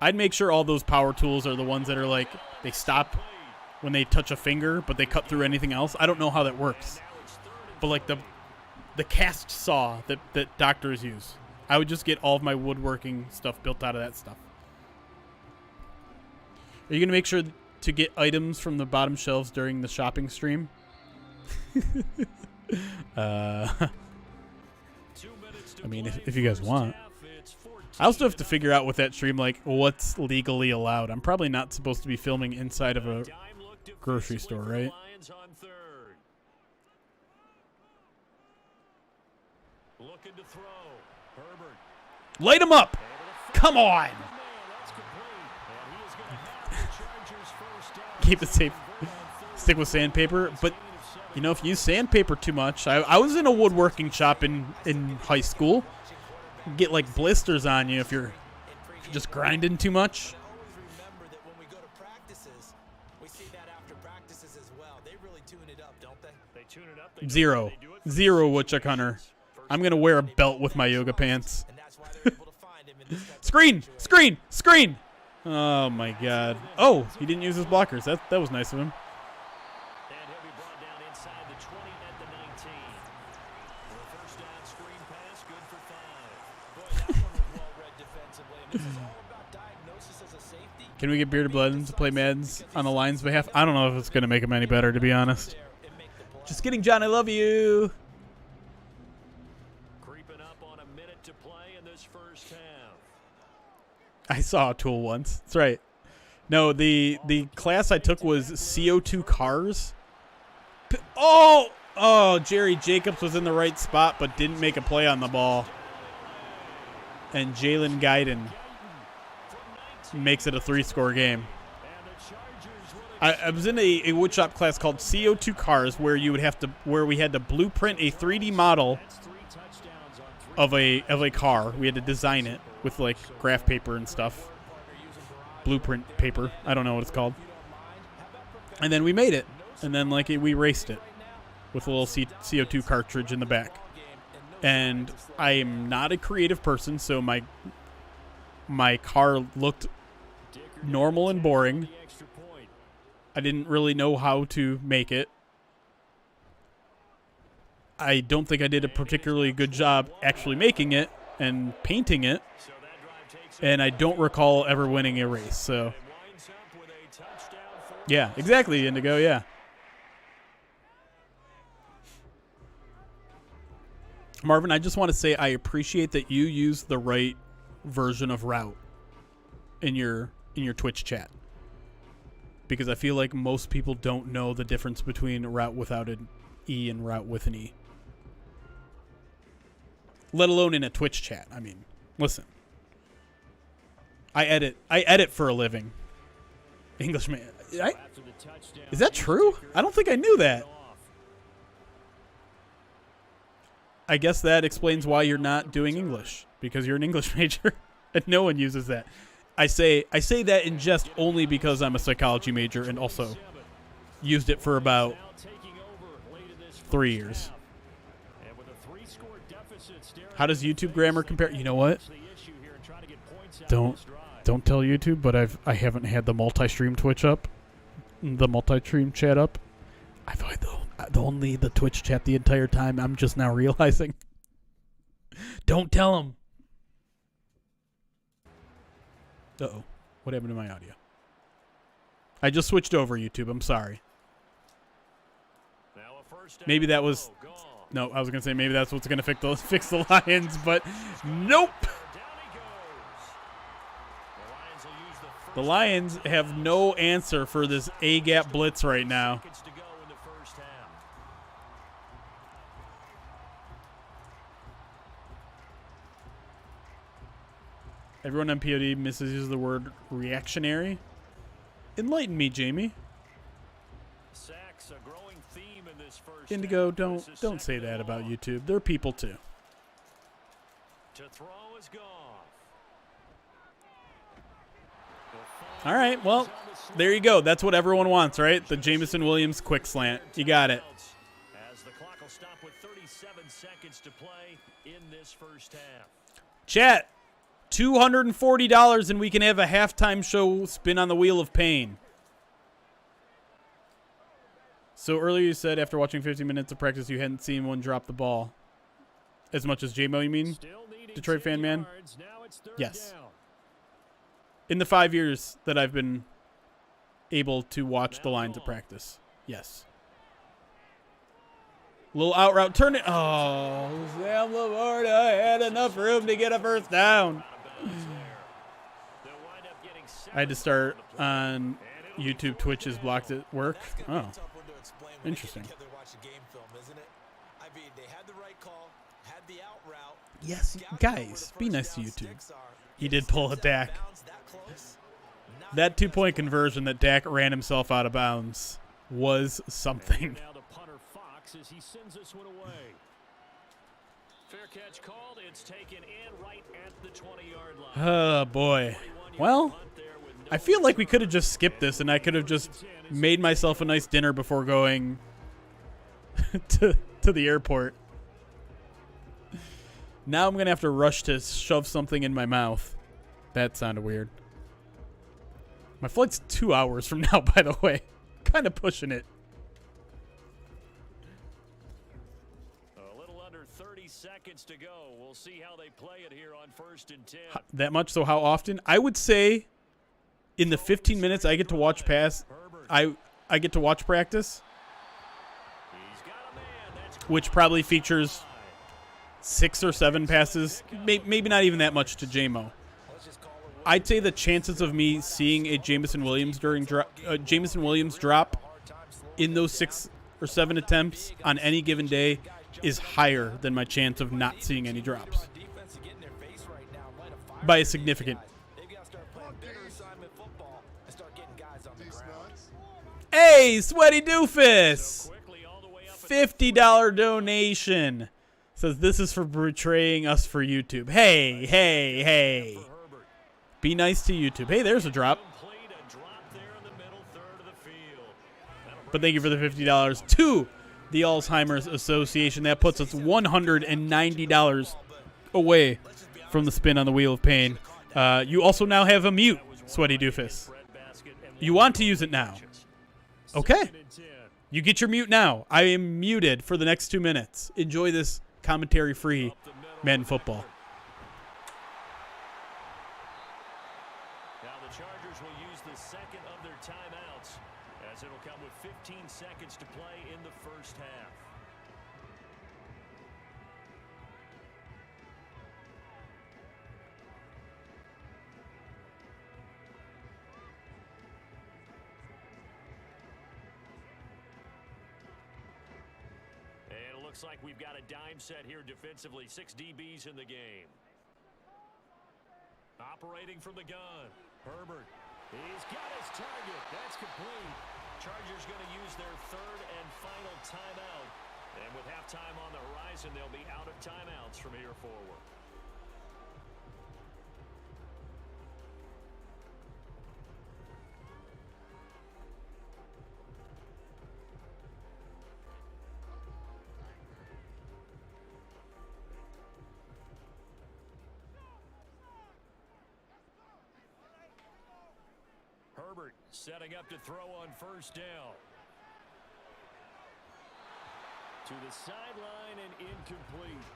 I'd make sure all those power tools are the ones that are like, they stop when they touch a finger, but they cut through anything else. I don't know how that works. But like the cast saw that doctors use, I would just get all of my woodworking stuff built out of that stuff. Are you going to make sure to get items from the bottom shelves during the shopping stream? I mean, if you guys want. I also have to figure out with that stream, like, what's legally allowed. I'm probably not supposed to be filming inside of a grocery store, right? Light him up! Come on! Keep it safe. Stick with sandpaper. But You know, if you use sandpaper too much, I was in a woodworking shop in high school. You get like blisters on you if you're just grinding too much. Always remember that when we go to practices, we see that after practices as well. They really tune it up, don't they? They tune it up. They Zero. do it for Zero the woodchuck hunter. situations. I'm going to wear a belt with my yoga pants. And that's why they're able to find him in this type of Screen! situation. Screen! Screen! Oh, my God. Oh, he didn't use his blockers. That was nice of him. And he'll be brought down inside the 20 at the 19. For a first down screen pass, good for 5. Boy, that one was well read defensively. And this is all about diagnosis as a safety. Can we get Bearded Blood to play Maddens on the Lions' behalf? I don't know if it's going to make him any better, to be honest. There and make the play. Just kidding, John. I love you. Creeping up on a minute to play in this first half. I saw a tool once. That's right. No, the class I took was CO2 cars. Oh, Jerry Jacobs was in the right spot but didn't make a play on the ball. And Jalen Guyton makes it a 3-score game. And the Chargers with a I was in a woodshop class called CO2 cars where we had to blueprint a 3D model that's 3 touchdowns on 3. of a car. We had to design it with like graph paper and stuff. Blueprint paper. I don't know what it's called. And then we made it. And then like we raced it with a little CO2 cartridge in the back. And I am not a creative person, so my car looked normal and boring. The extra point. I didn't really know how to make it. I don't think I did a particularly good job actually making it and painting it. So that drive takes And I don't recall ever winning a race. So, and winds up with a touchdown for yeah, exactly, Indigo, yeah. Marvin, I just want to say I appreciate that you use the right version of route in your Twitch chat. Because I feel like most people don't know the difference between route without an E and route with an E. Let alone in a Twitch chat. I mean, listen. I edit for a living. Englishman. after the touchdown. Is that true? I don't think I knew that. I guess that explains why you're not doing English, because you're an English major and no one uses that. I say that in jest only because I'm a psychology major and also used it for about 3 years. How does YouTube grammar compare? You know what? Don't tell YouTube, but I haven't had the multi-stream Twitch up, the multi-stream chat up. I've had only the Twitch chat the entire time. I'm just now realizing. Don't tell them. Uh-oh. What happened to my audio? I just switched over YouTube. I'm sorry. Maybe that was... No, I was going to say maybe that's what's going to fix the Lions, but nope. The Lions have no answer for this A-gap blitz right now. Everyone on POD misuses the word reactionary. Enlighten me, Jamie. Indigo, don't say that about YouTube. They're people too. All right, well, there you go. That's what everyone wants, right? The Jamison Williams quick slant. You got it. As the clock will stop with 37 seconds to play in this first half. Chat, $240 and we can have a halftime show spin on the Wheel of Pain. So earlier you said after watching 15 minutes of practice you hadn't seen one drop the ball. As much as J-Mo, you mean? Detroit fan man? Yes. In the 5 years that I've been able to watch the Lions at practice. Yes. Little out route. Turn it. Oh, Sam Laporta had enough room to get a first down. I had to start on YouTube. Twitch is blocked at work. Oh. Interesting. Yes, guys, be nice to YouTube. He did pull a Dak. That 2-point conversion that Dak ran himself out of bounds was something. backs as he sends this one away. Fair catch called. It's taken in right at the 20-yard line. Oh, boy. Well, I feel like we could have just skipped this, and I could have just made myself a nice dinner before going to the airport. Now I'm going to have to rush to shove something in my mouth. That sounded weird. My flight's 2 hours from now, by the way. Kind of pushing it. A little under 30 seconds to go. We'll see how they play it here on 1st and 10. That much? So how often? I would say in the 15 minutes I get to watch pass, I get to watch practice, which probably features 6 or 7 passes, maybe not even that much to J-Mo. I'd say the chances of me seeing a Jameson Williams drop in those 6 or 7 attempts on any given day is higher than my chance of not seeing any drops by a significant. Hey, Sweaty Doofus! $50 donation. Says this is for betraying us for YouTube. Hey, hey, hey. Be nice to YouTube. Hey, there's a drop. But thank you for the $50 to the Alzheimer's Association. That puts us $190 away from the spin on the Wheel of Pain. You also now have a mute, Sweaty Doofus. You want to use it now. Okay. You get your mute now. I am muted for the next 2 minutes. Enjoy this commentary-free Madden football. Now the Chargers will use the second of their timeouts as it'll come with 15 seconds to play in the first half. And it looks like we've got a dime set here defensively. 6 DBs in the game. Operating from the gun. Herbert. He's got his target. That's complete. Chargers going to use their third and final timeout. And with halftime on the horizon, they'll be out of timeouts from here forward. Herbert setting up to throw on first down. To the sideline and incomplete.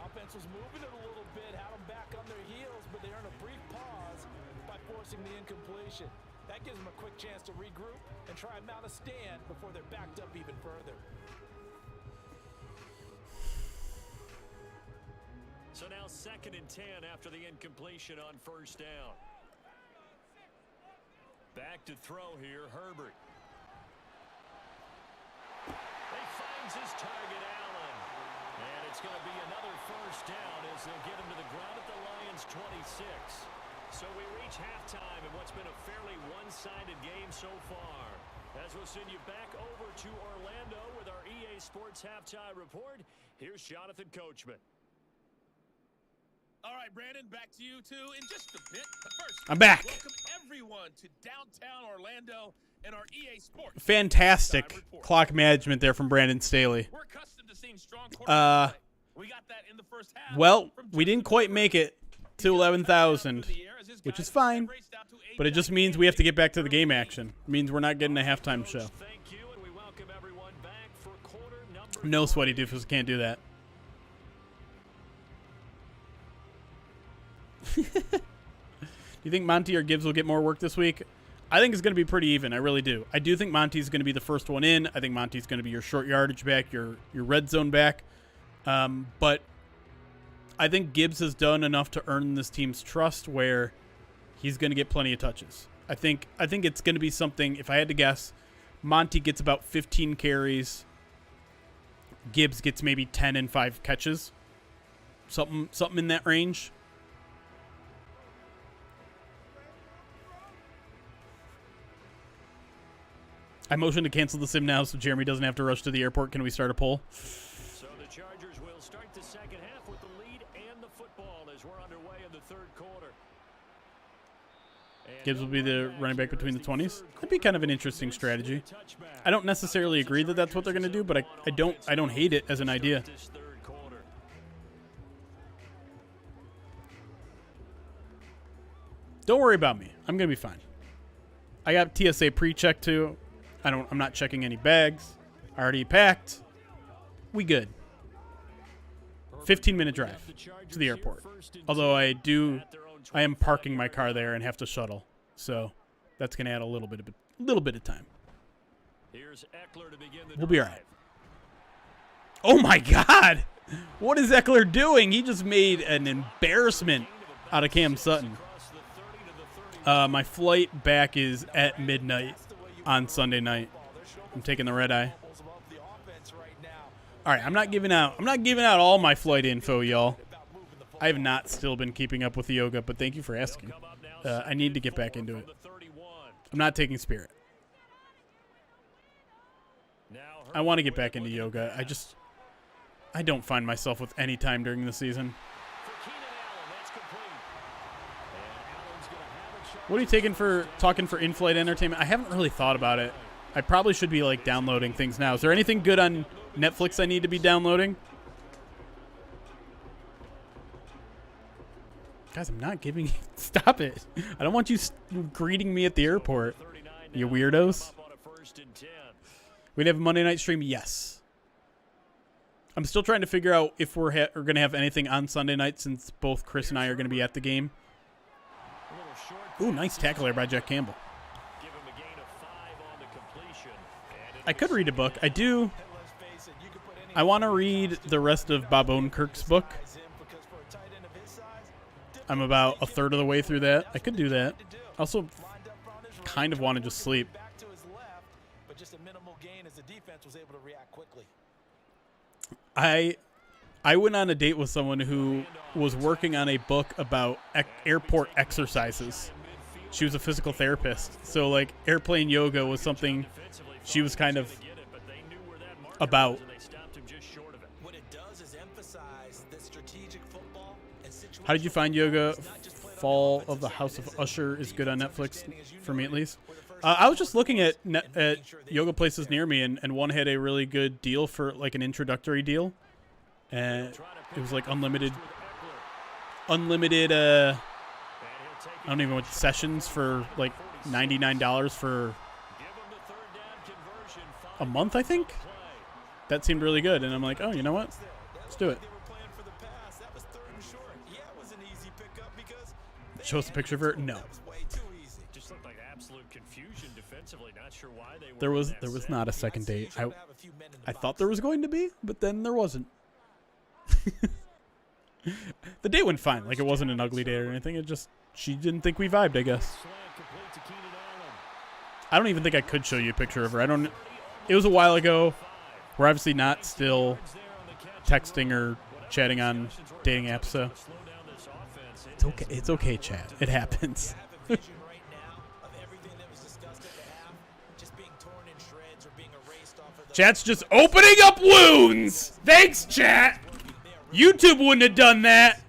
Offense was moving it a little bit, had them back on their heels, but they earned a brief pause by forcing the incompletion. That gives them a quick chance to regroup and try and mount a stand before they're backed up even further. So now 2nd and 10 after the incompletion on first down. Back to throw here, Herbert. He finds his target, Allen. And it's going to be another first down as they'll get him to the ground at the Lions' 26. So we reach halftime in what's been a fairly one-sided game so far. As we'll send you back over to Orlando with our EA Sports Halftime Report, here's Jonathan Coachman. All right, Brandon, back to you two in just a bit. But first, I'm back. Welcome everyone to downtown Orlando and our EA Sports. Fantastic clock management there from Brandon Staley. We're accustomed to seeing strong quarterbacks play. We got that in the first half. Well, we didn't quite make it to 11,000, which is fine, but it just means we have to get back to the game action. It means we're not getting a halftime show. No, Sweaty Doofus can't do that. Do you think Monty or Gibbs will get more work this week? I think it's going to be pretty even. I really do. I do think Monty's going to be the first one in. I think Monty's going to be your short yardage back, your red zone back. But I think Gibbs has done enough to earn this team's trust where he's going to get plenty of touches. I think it's going to be something, if I had to guess, Monty gets about 15 carries. Gibbs gets maybe 10 and 5 catches. Something in that range. I motion to cancel the sim now so Jeremy doesn't have to rush to the airport. Can we start a poll? So the Chargers will start the second half with the lead and the football as we're underway in the third quarter. Gibbs will be the running back between the 20s. That'd be kind of an interesting strategy. I don't necessarily agree that that's what they're going to do, but I don't hate it as an idea. Don't worry about me. I'm going to be fine. I got TSA pre-check too. I'm not checking any bags. I already packed. We good. 15-minute drive to the airport. Although I am parking my car there and have to shuttle. So that's going to add a little bit of time. We'll be all right. Oh my God. What is Eckler doing? He just made an embarrassment out of Cam Sutton. My flight back is at midnight on Sunday night. I'm taking the red eye. All right, I'm not giving out all my flight info, y'all. I have not still been keeping up with the yoga, but thank you for asking. I need to get back into it. I'm not taking Spirit. I want to get back into yoga. I don't find myself with any time during the season. What are you talking for in-flight entertainment? I haven't really thought about it. I probably should be like downloading things now. Is there anything good on Netflix I need to be downloading? Guys, I'm not giving you... Stop it. I don't want you greeting me at the airport, you weirdos. We'd have a Monday night stream? Yes. I'm still trying to figure out if we're going to have anything on Sunday night since both Chris and I are going to be at the game. Ooh, nice tackle there by Jack Campbell. I could read a book. I do. I want to read the rest of Bob Odenkirk's book. I'm about a third of the way through that. I could do that. Also, kind of want to just sleep. I went on a date with someone who was working on a book about airport exercises. She was a physical therapist. So, like, airplane yoga was something she was kind of about. How did you find yoga? Fall of the House of Usher is good on Netflix, for me at least. I was just looking at yoga places near me, and one had a really good deal for, like, an introductory deal. And it was, like, unlimited, I don't even know what sessions for, like, $99 for a month, I think. That seemed really good, and I'm like, oh, you know what? Let's do it. Show us a picture of her? No. There was not a second date. I thought there was going to be, but then there wasn't. The date went fine. Like, it wasn't an ugly date or anything. It just, she didn't think we vibed, I guess. I don't even think I could show you a picture of her. It was a while ago. We're obviously not still texting or chatting on dating apps, so it's okay. It's okay, chat. It happens. Chat's just opening up wounds. Thanks, chat. YouTube wouldn't have done that.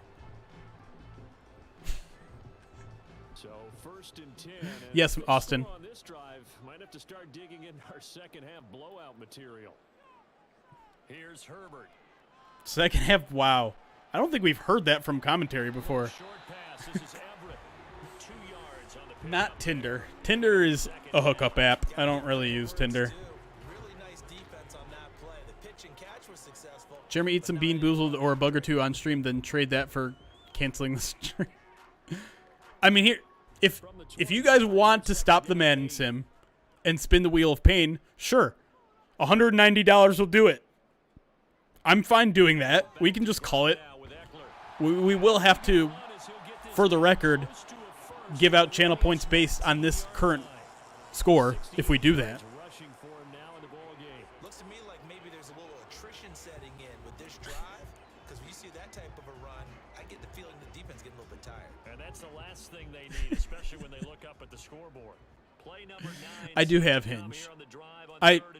So 1st and 10. Yes, Austin. On this drive, might have to start digging in our second half blowout material. Here's Herbert. Second half, wow. I don't think we've heard that from commentary before. Not Tinder. Tinder is a hookup app. I don't really use Tinder. Jeremy, eat some Bean Boozled or a bug or two on stream, then trade that for canceling the stream. I mean, here, if you guys want to stop the Madden sim and spin the wheel of pain, sure. $190 will do it. I'm fine doing that. We can just call it. We will have to, for the record, give out channel points based on this current score if we do that. Looks to me like maybe there's a little attrition setting in with this drive, because when you see that type of a run, I get the feeling the defense getting a little bit tired. And that's the last thing they need, especially when they look up at the scoreboard. I do have Hinge.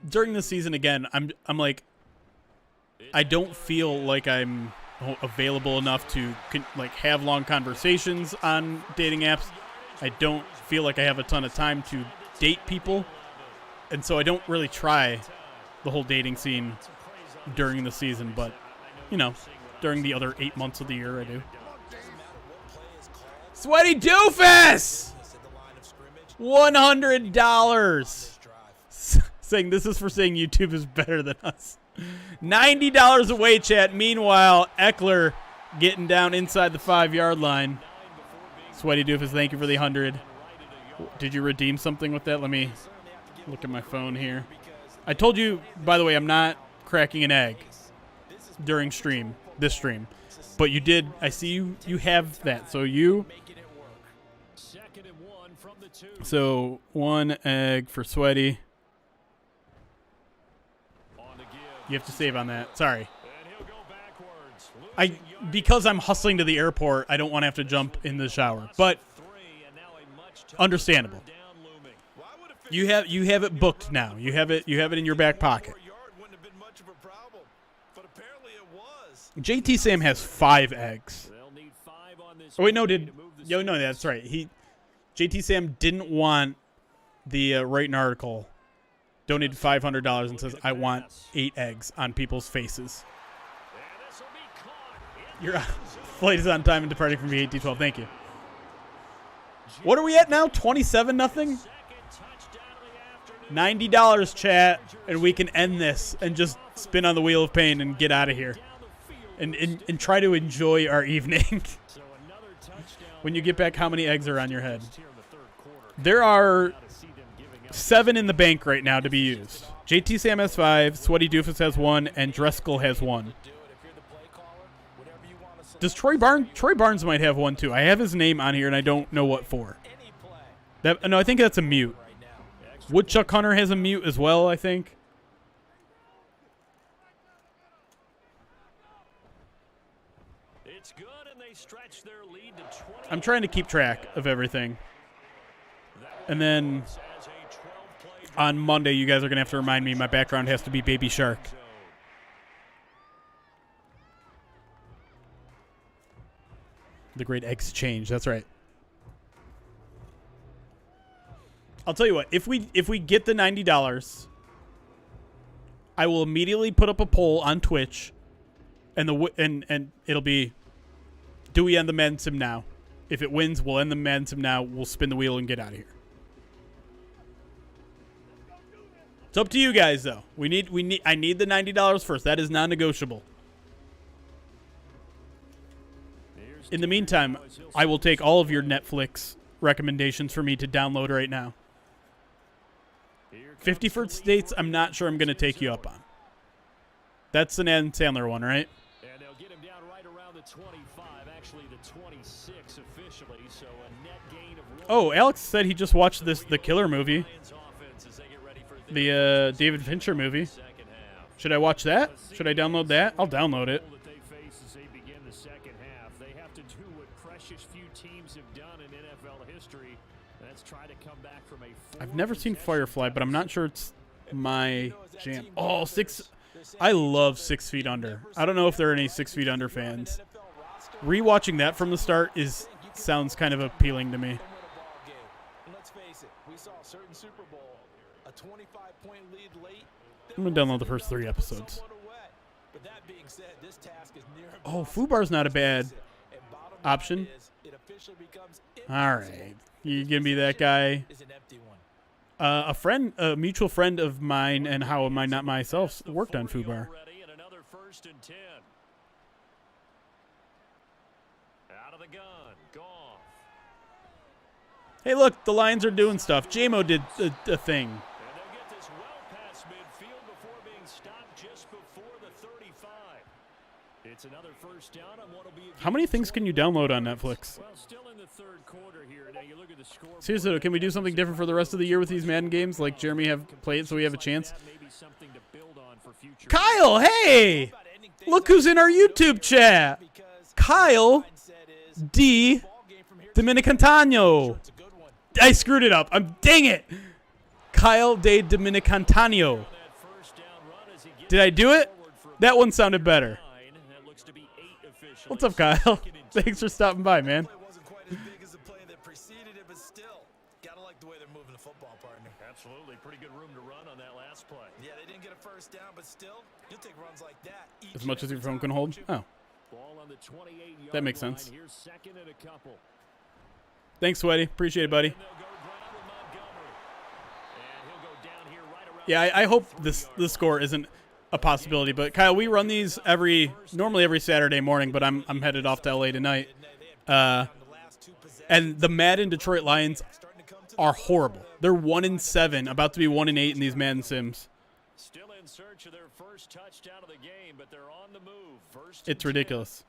During the season again, I'm like, I don't feel like I'm available enough to like have long conversations on dating apps. I don't feel like I have a ton of time to date people, and so I don't really try the whole dating scene during the season. But you know, during the other 8 months of the year, I do. Sweaty Doofus, $100. Saying this is for saying YouTube is better than us. $90 away, chat. Meanwhile, Eckler getting down inside the 5-yard line. Sweaty Doofus, thank you for the 100. Did you redeem something with that? Let me look at my phone here. I told you, by the way, I'm not cracking an egg during this stream. But you did. I see you have that. So 1 egg for Sweaty. You have to save on that. Sorry. Because I'm hustling to the airport, I don't want to have to jump in the shower. But understandable. You have it booked now. You have it in your back pocket. JT Sam has 5 eggs. Oh wait, no, that's right. JT Sam didn't want the write an article. Donated $500 and says, I want 8 eggs on people's faces. Your flight is on time and departing from VAT-12. Thank you. What are we at now? 27-0? $90, chat, and we can end this and just spin on the wheel of pain and get out of here. And try to enjoy our evening. When you get back, how many eggs are on your head? There are 7 in the bank right now to be used. JT Sam has 5, Sweaty Doofus has 1, and Driscoll has 1. Does Troy Barnes might have 1 too. I have his name on here and I don't know what for. No, I think that's a mute. Woodchuck Hunter has a mute as well, I think. I'm trying to keep track of everything. And then on Monday, you guys are going to have to remind me my background has to be Baby Shark. The Great Exchange. That's right. I'll tell you what. If we get the $90, I will immediately put up a poll on Twitch, and it'll be, do we end the Madden Sim now? If it wins, we'll end the Madden Sim now. We'll spin the wheel and get out of here. It's up to you guys, though. I need the $90 first. That is non-negotiable. In the meantime, I will take all of your Netflix recommendations for me to download right now. 50 First Dates, I'm not sure I'm going to take you up on. That's an Adam Sandler one, right? And they'll get him down right around the 25, actually the 26 officially, so a net gain of 1. Oh, Alex said he just watched the Killer movie. The David Fincher movie. Should I watch that? Should I download that? I'll download it. I've never seen Firefly, but I'm not sure it's my jam. Oh, I love 6 Feet Under. I don't know if there are any 6 Feet Under fans. Rewatching that from the start sounds kind of appealing to me. I'm going to download the first 3 episodes. Oh, FUBAR's not a bad option. All right. You going to be that guy? A mutual friend of mine, and how am I not myself, worked on FUBAR. Hey, look, the Lions are doing stuff. JMO did a thing. How many things can you download on Netflix? Seriously, though, can we do something different for the rest of the year with these Madden games, like Jeremy have played, so we have a chance? Kyle, hey! Look who's in our YouTube chat. Kyle D. Dominicantano. I screwed it up. Dang it. Kyle de Dominicantano. Did I do it? That one sounded better. What's up, Kyle? Thanks for stopping by, man. Wasn't quite as big as the play that preceded it, but still, gotta like the way they're moving the football, partner. Absolutely. Pretty good room to run on that last play. Yeah, they didn't get a first down, but still, you'll take runs like that. As much as your phone can hold? Oh. Ball on the 28-yard That makes line. sense. Here's second and a couple. Thanks, Sweaty. Appreciate it, buddy. And they'll go ground with Montgomery. And he'll go down here right around Yeah, I hope this score isn't a possibility. But Kyle, we run these normally every Saturday morning, but I'm headed off to LA tonight. And the Madden Detroit Lions are horrible. They're 1-7, about to be 1-8 in these Madden sims. Still in search of their first touchdown of the game, but they're on the move. First It's and 10. ridiculous.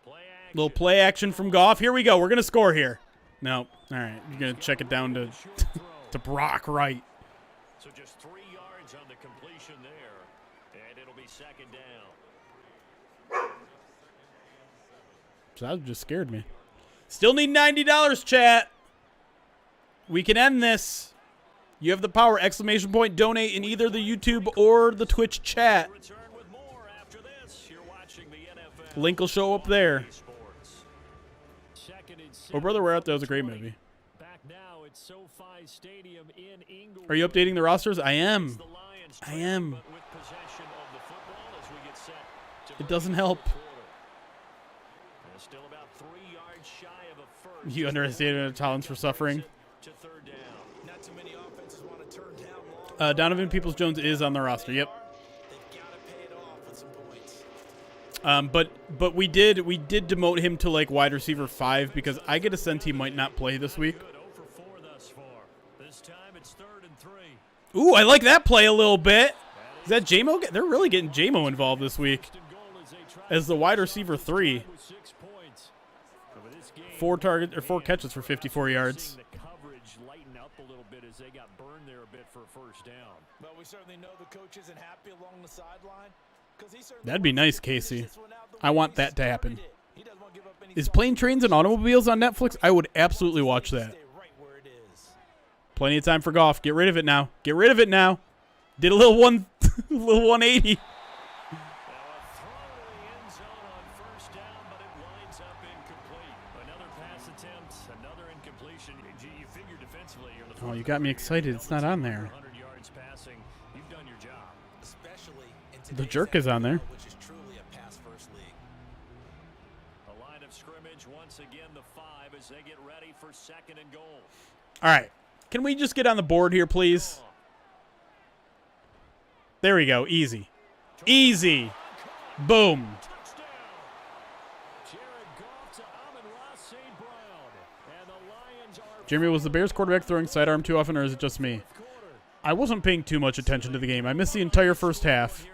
Play action. Little play action from Goff. Here we go. We're gonna score here. No, all right. You're gonna check it down to to Brock Wright. So just 3 yards on the completion there, and it'll be second down. So that just scared me. Still need $90, chat. We can end this. You have the power! ! Donate in either the YouTube or the Twitch chat. Return with more after this. You're watching the NFL. Link will show up there. Sports. Second and Oh, Brother, 7 Where Out? That was a great 20. movie. Back now at SoFi Stadium in Inglewood. Are you updating the rosters? I am. The Lions I trail, am. but with possession of the football as we get set to It doesn't help. They're still about 3 yards shy of a first. You underestimated Tollins for suffering. To third down. Not too many offenses want to turn down long. Donovan Peoples-Jones is on the roster. Yep. They've got to pay it off with some points. But we did demote him to like wide receiver 5 because I get a sense he might not play this week. Good 0 for 4 thus far. This time it's third and 3. Ooh, I like that play a little bit. Is that J-Mo? They're really getting J-Mo involved this week as the wide receiver 3. 6 points. Four catches for 54 yards. The coverage lighten up a little bit as they got burned there a bit for a first down. Well, we certainly know the coach isn't happy along the sideline. That'd be nice, Casey. I want that to happen. Is Plane, Trains, and Automobiles on Netflix? I would absolutely watch that. Plenty of time for Goff. Get rid of it now. Get rid of it now. Did a little 180. Oh, you got me excited. It's not on there. The jerk is on there. Which is truly a pass-first league. A line of scrimmage once again, the 5 as they get ready for second and goal. All right. Can we just get on the board here, please? There we go. Easy. Easy. Boom. Jeremy, was the Bears quarterback throwing sidearm too often, or is it just me? I wasn't paying too much attention to the game. I missed the entire first half,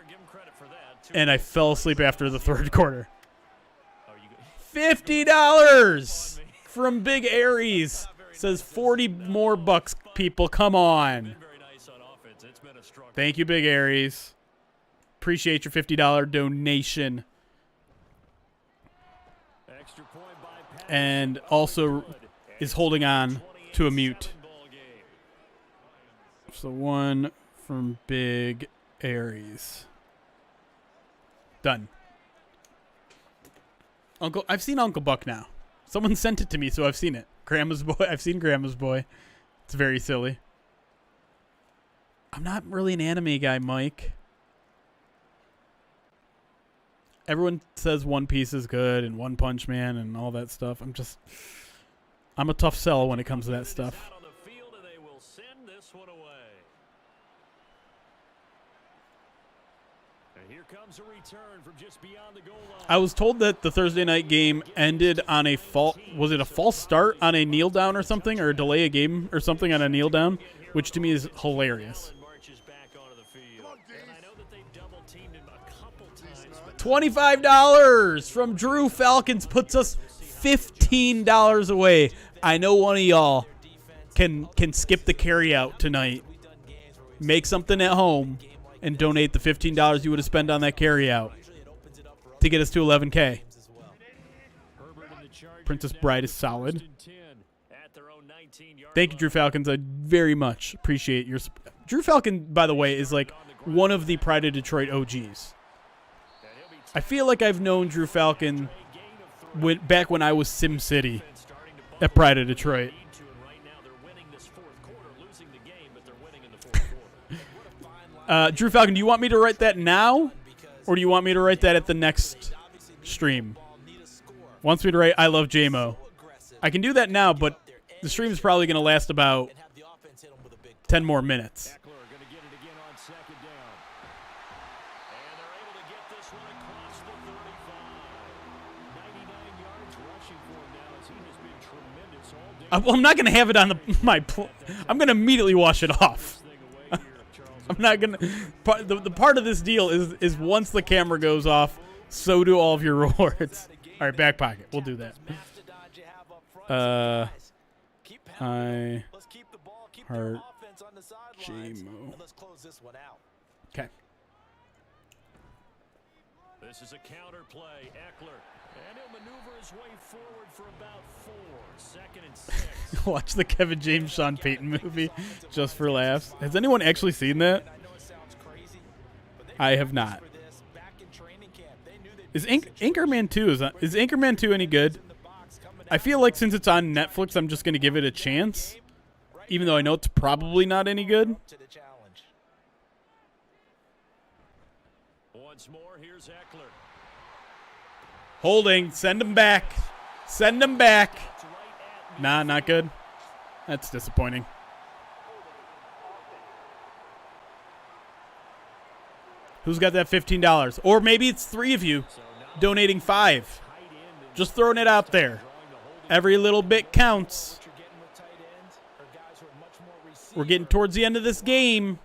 and I fell asleep after the third quarter. $50 from Big Aries. Says 40 more bucks, people. Come on. Thank you, Big Aries. Appreciate your $50 donation. And also is holding on to a mute. So one from Big Aries. Done. I've seen Uncle Buck now. Someone sent it to me, so I've seen it. Grandma's Boy. I've seen Grandma's Boy. It's very silly. I'm not really an anime guy, Mike. Everyone says One Piece is good and One Punch Man and all that stuff. I'm a tough sell when it comes to that stuff. I was told that the Thursday night game ended on a was it a false start on a kneel down or something, or delay a game or something on a kneel down, which to me is hilarious. $25 from Drew Falcons puts us $15 away. I know one of y'all can skip the carry out tonight, make something at home, and donate the $15 you would have spent on that carry out to get us to 11K. Princess Bride is solid. at their own 19-yard Thank you, Drew Falcons. I very much appreciate your support. Drew Falcon, by the way, is like one of the Pride of Detroit OGs. I feel like I've known Drew Falcon back when I was SimCity at Pride of Detroit. Drew Falcon, do you want me to write that now, or do you want me to write that at the next stream? Wants me to write I love JMO. I can do that now, but the stream is probably going to last about 10 more minutes. Well, I'm not going to have it on I'm going to immediately wash it off. I'm not going to. The part of this deal is once the camera goes off, so do all of your rewards. All right, back pocket. We'll do that. I heart JMO. Okay. This is a counter play. Eckler. And he'll maneuver his way forward for about 4. 2nd and 6. Watch the Kevin James Sean Payton movie just for laughs. Has anyone actually seen that? I have not. Is Anchorman 2 is Anchorman 2 any good? I feel like since it's on Netflix, I'm just going to give it a chance, even though I know it's probably not any good. Once more, here's Eckler. Holding. Send him back. Send him back. Nah, not good. That's disappointing. Who's got that $15? Or maybe it's 3 of you donating 5. Just throwing it out there. Every little bit counts. We're getting towards the end of this game.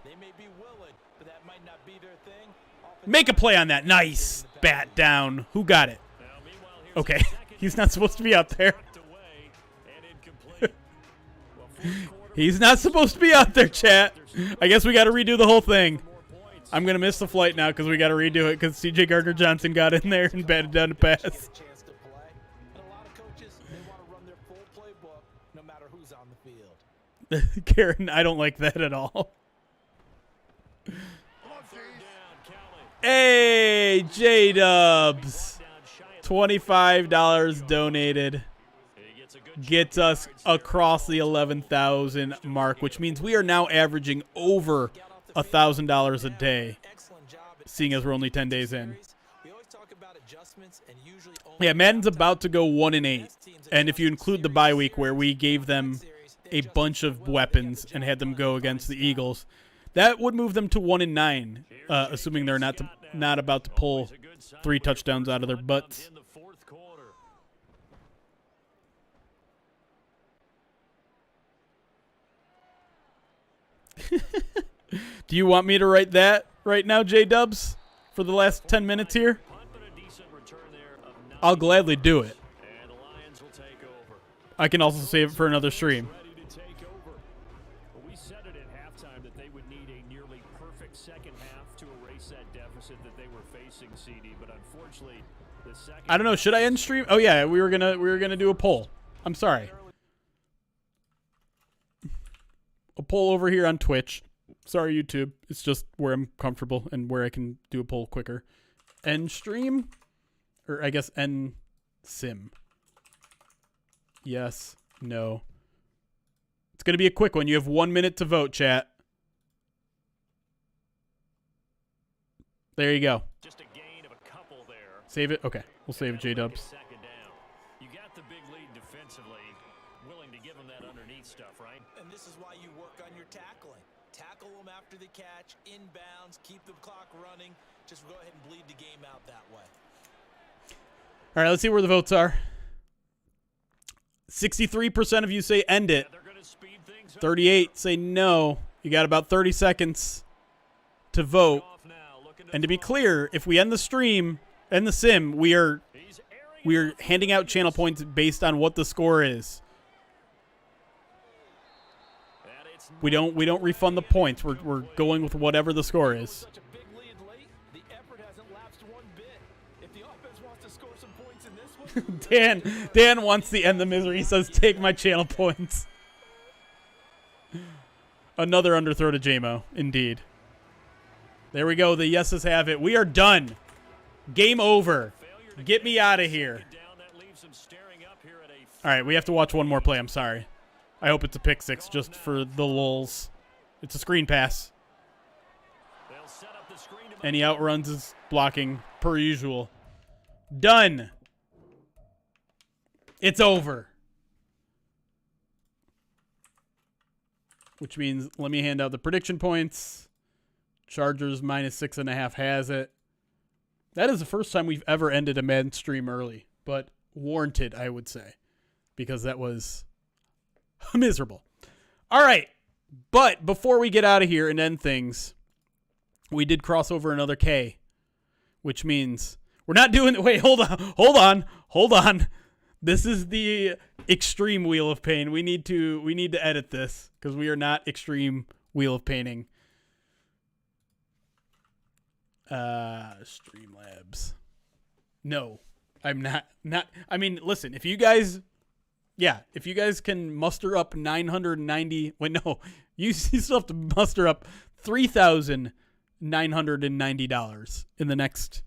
Make a play on that. Nice. Bat down. Who got it? Okay. He's not supposed to be out there. He's not supposed to be out there, chat. I guess we got to redo the whole thing. I'm going to miss the flight now because we got to redo it because C.J. Gardner-Johnson got in there and batted down the pass. Karen, I don't like that at all. Hey, J-Dubs. $25 donated. Gets us across the 11,000 mark, which means we are now averaging over $1,000 a day, seeing as we're only 10 days in. Yeah, Madden's about to go 1-8, and if you include the bye week where we gave them a bunch of weapons and had them go against the Eagles, that would move them to 1-9, assuming they're not about to pull 3 touchdowns out of their butts. Do you want me to write that right now, J-Dubs, for the last 10 minutes here? I'll gladly do it. I can also save it for another stream. We said it at halftime that they would need a nearly perfect second half to erase that deficit that they were facing, CD, but unfortunately the second I don't know, should I end stream? Oh yeah, we were gonna do a poll. I'm sorry. A poll over here on Twitch. Sorry, YouTube. It's just where I'm comfortable and where I can do a poll quicker. End stream? Or I guess end sim. Yes. No. It's going to be a quick one. You have 1 minute to vote, chat. There you go. Just a gain of a couple there. Save it? Okay. We'll save J-Dubs. You got the big lead defensively, willing to give them that underneath stuff, right? And this is why you work on your tackling. Tackle them after the catch, inbounds, keep the clock running. Just go ahead and bleed the game out that way. All right, let's see where the votes are. 63% of you say end it. 38 say no. You got about 30 seconds to vote. And to be clear, if we end the stream, end the sim, we are handing out channel points based on what the score is. We don't refund the points. We're going with whatever the score is. Such a big lead late. The effort hasn't lapsed one bit. If the offense wants to score some points in this one, Dan wants to end the misery. He says, take my channel points. Another underthrow to JMO, indeed. There we go. The yeses have it. We are done. Game over. Get me out of here. All right, we have to watch one more play. I'm sorry. I hope it's a pick six just for the lulz. It's a screen pass. And he outruns his blocking per usual. Done. It's over. Which means let me hand out the prediction points. Chargers -6.5 has it. That is the first time we've ever ended a Madden stream early, but warranted, I would say, because that was miserable. All right, but before we get out of here and end things, we did cross over another K, which means we're not doing. Wait, hold on. This is the extreme wheel of pain. We need to edit this because we are not extreme wheel of paining. Streamlabs. No, I'm not. I mean, listen, if you guys can muster up 990, wait, no, you still have to muster up $3,990 in the next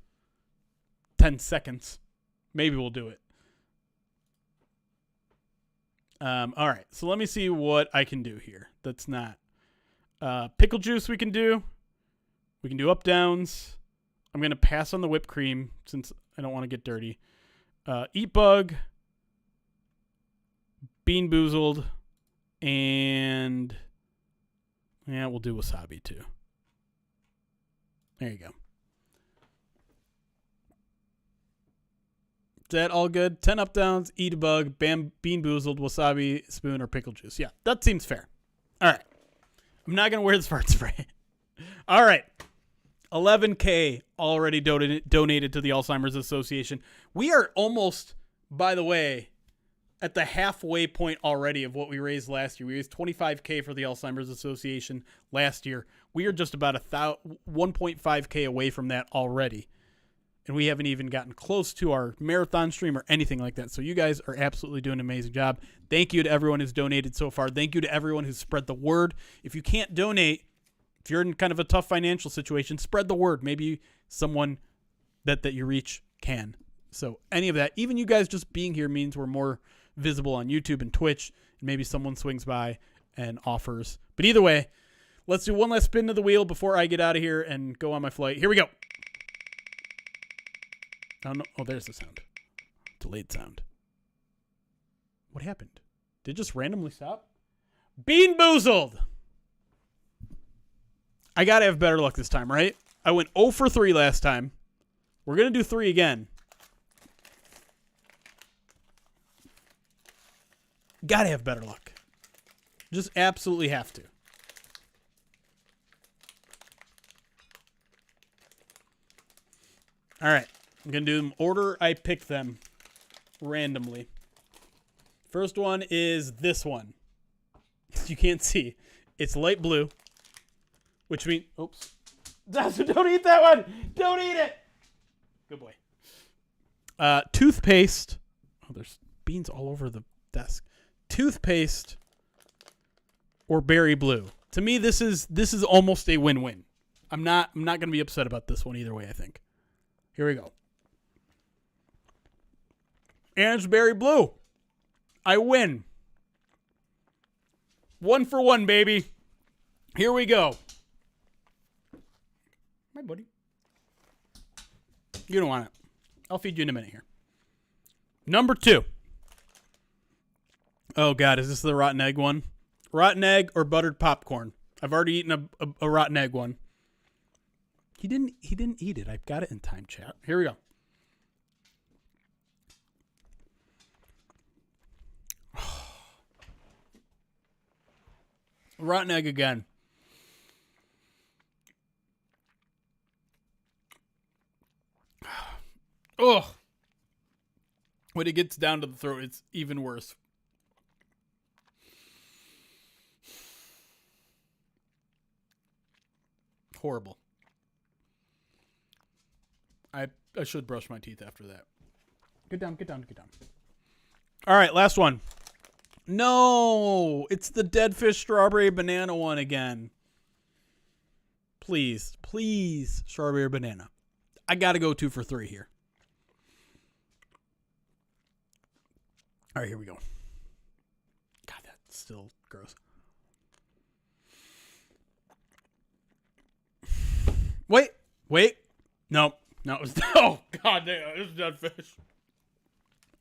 10 seconds. Maybe we'll do it. All right, so let me see what I can do here. That's not pickle juice. We can do up downs. I'm gonna pass on the whipped cream since I don't want to get dirty. Eat bug, bean boozled, and yeah, we'll do wasabi too. There you go. Is that all good? 10 up downs, eat a bug, bean boozled, wasabi, spoon, or pickle juice. Yeah, that seems fair. All right. I'm not going to wear the fart spray. All right. 11K already donated to the Alzheimer's Association. We are almost, by the way, at the halfway point already of what we raised last year. We raised 25K for the Alzheimer's Association last year. We are just about 1.5K away from that already. And we haven't even gotten close to our marathon stream or anything like that. So you guys are absolutely doing an amazing job. Thank you to everyone who's donated so far. Thank you to everyone who's spread the word. If you can't donate, if you're in kind of a tough financial situation, spread the word. Maybe someone that you reach can. So any of that, even you guys just being here means we're more visible on YouTube and Twitch. And maybe someone swings by and offers. But either way, let's do one last spin to the wheel before I get out of here and go on my flight. Here we go. Oh, no. Oh, there's the sound. Delayed sound. What happened? Did it just randomly stop? Bean boozled! I got to have better luck this time, right? I went 0 for 3 last time. We're going to do 3 again. Got to have better luck. Just absolutely have to. All right. I'm going to do them order I picked them randomly. First one is this one. You can't see. It's light blue, which means... Oops. Don't eat that one. Don't eat it. Good boy. Toothpaste. Oh, there's beans all over the desk. Toothpaste or berry blue. To me, this is almost a win-win. I'm not going to be upset about this one either way, I think. Here we go. And it's berry blue. I win. 1 for 1, baby. Here we go. My buddy. You don't want it. I'll feed you in a minute here. Number 2. Oh, God. Is this the rotten egg one? Rotten egg or buttered popcorn? I've already eaten a rotten egg one. He didn't eat it. I've got it in time, chat. Here we go. Rotten egg again. Oh. When it gets down to the throat, it's even worse. Horrible. I should brush my teeth after that. Get down. All right, last one. No, it's the dead fish strawberry banana one again. Please, strawberry banana. I got to go 2 for 3 here. All right, here we go. God, that's still gross. Wait. No, it was, oh, God damn, it's dead fish.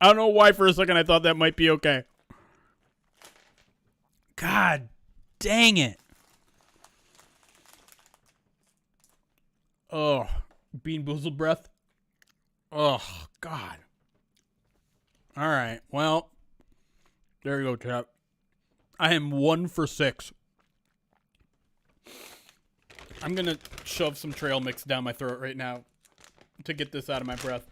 I don't know why for a second I thought that might be okay. God dang it. Oh, bean boozled breath. Oh, God. All right, well, there you go, chap. I am 1 for 6. I'm going to shove some trail mix down my throat right now to get this out of my breath,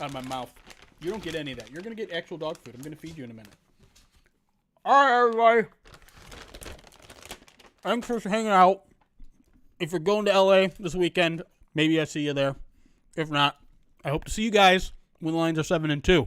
out of my mouth. You don't get any of that. You're going to get actual dog food. I'm going to feed you in a minute. All right, everybody. Thanks for hanging out. If you're going to LA this weekend, maybe I see you there. If not, I hope to see you guys when the Lions are 7-2.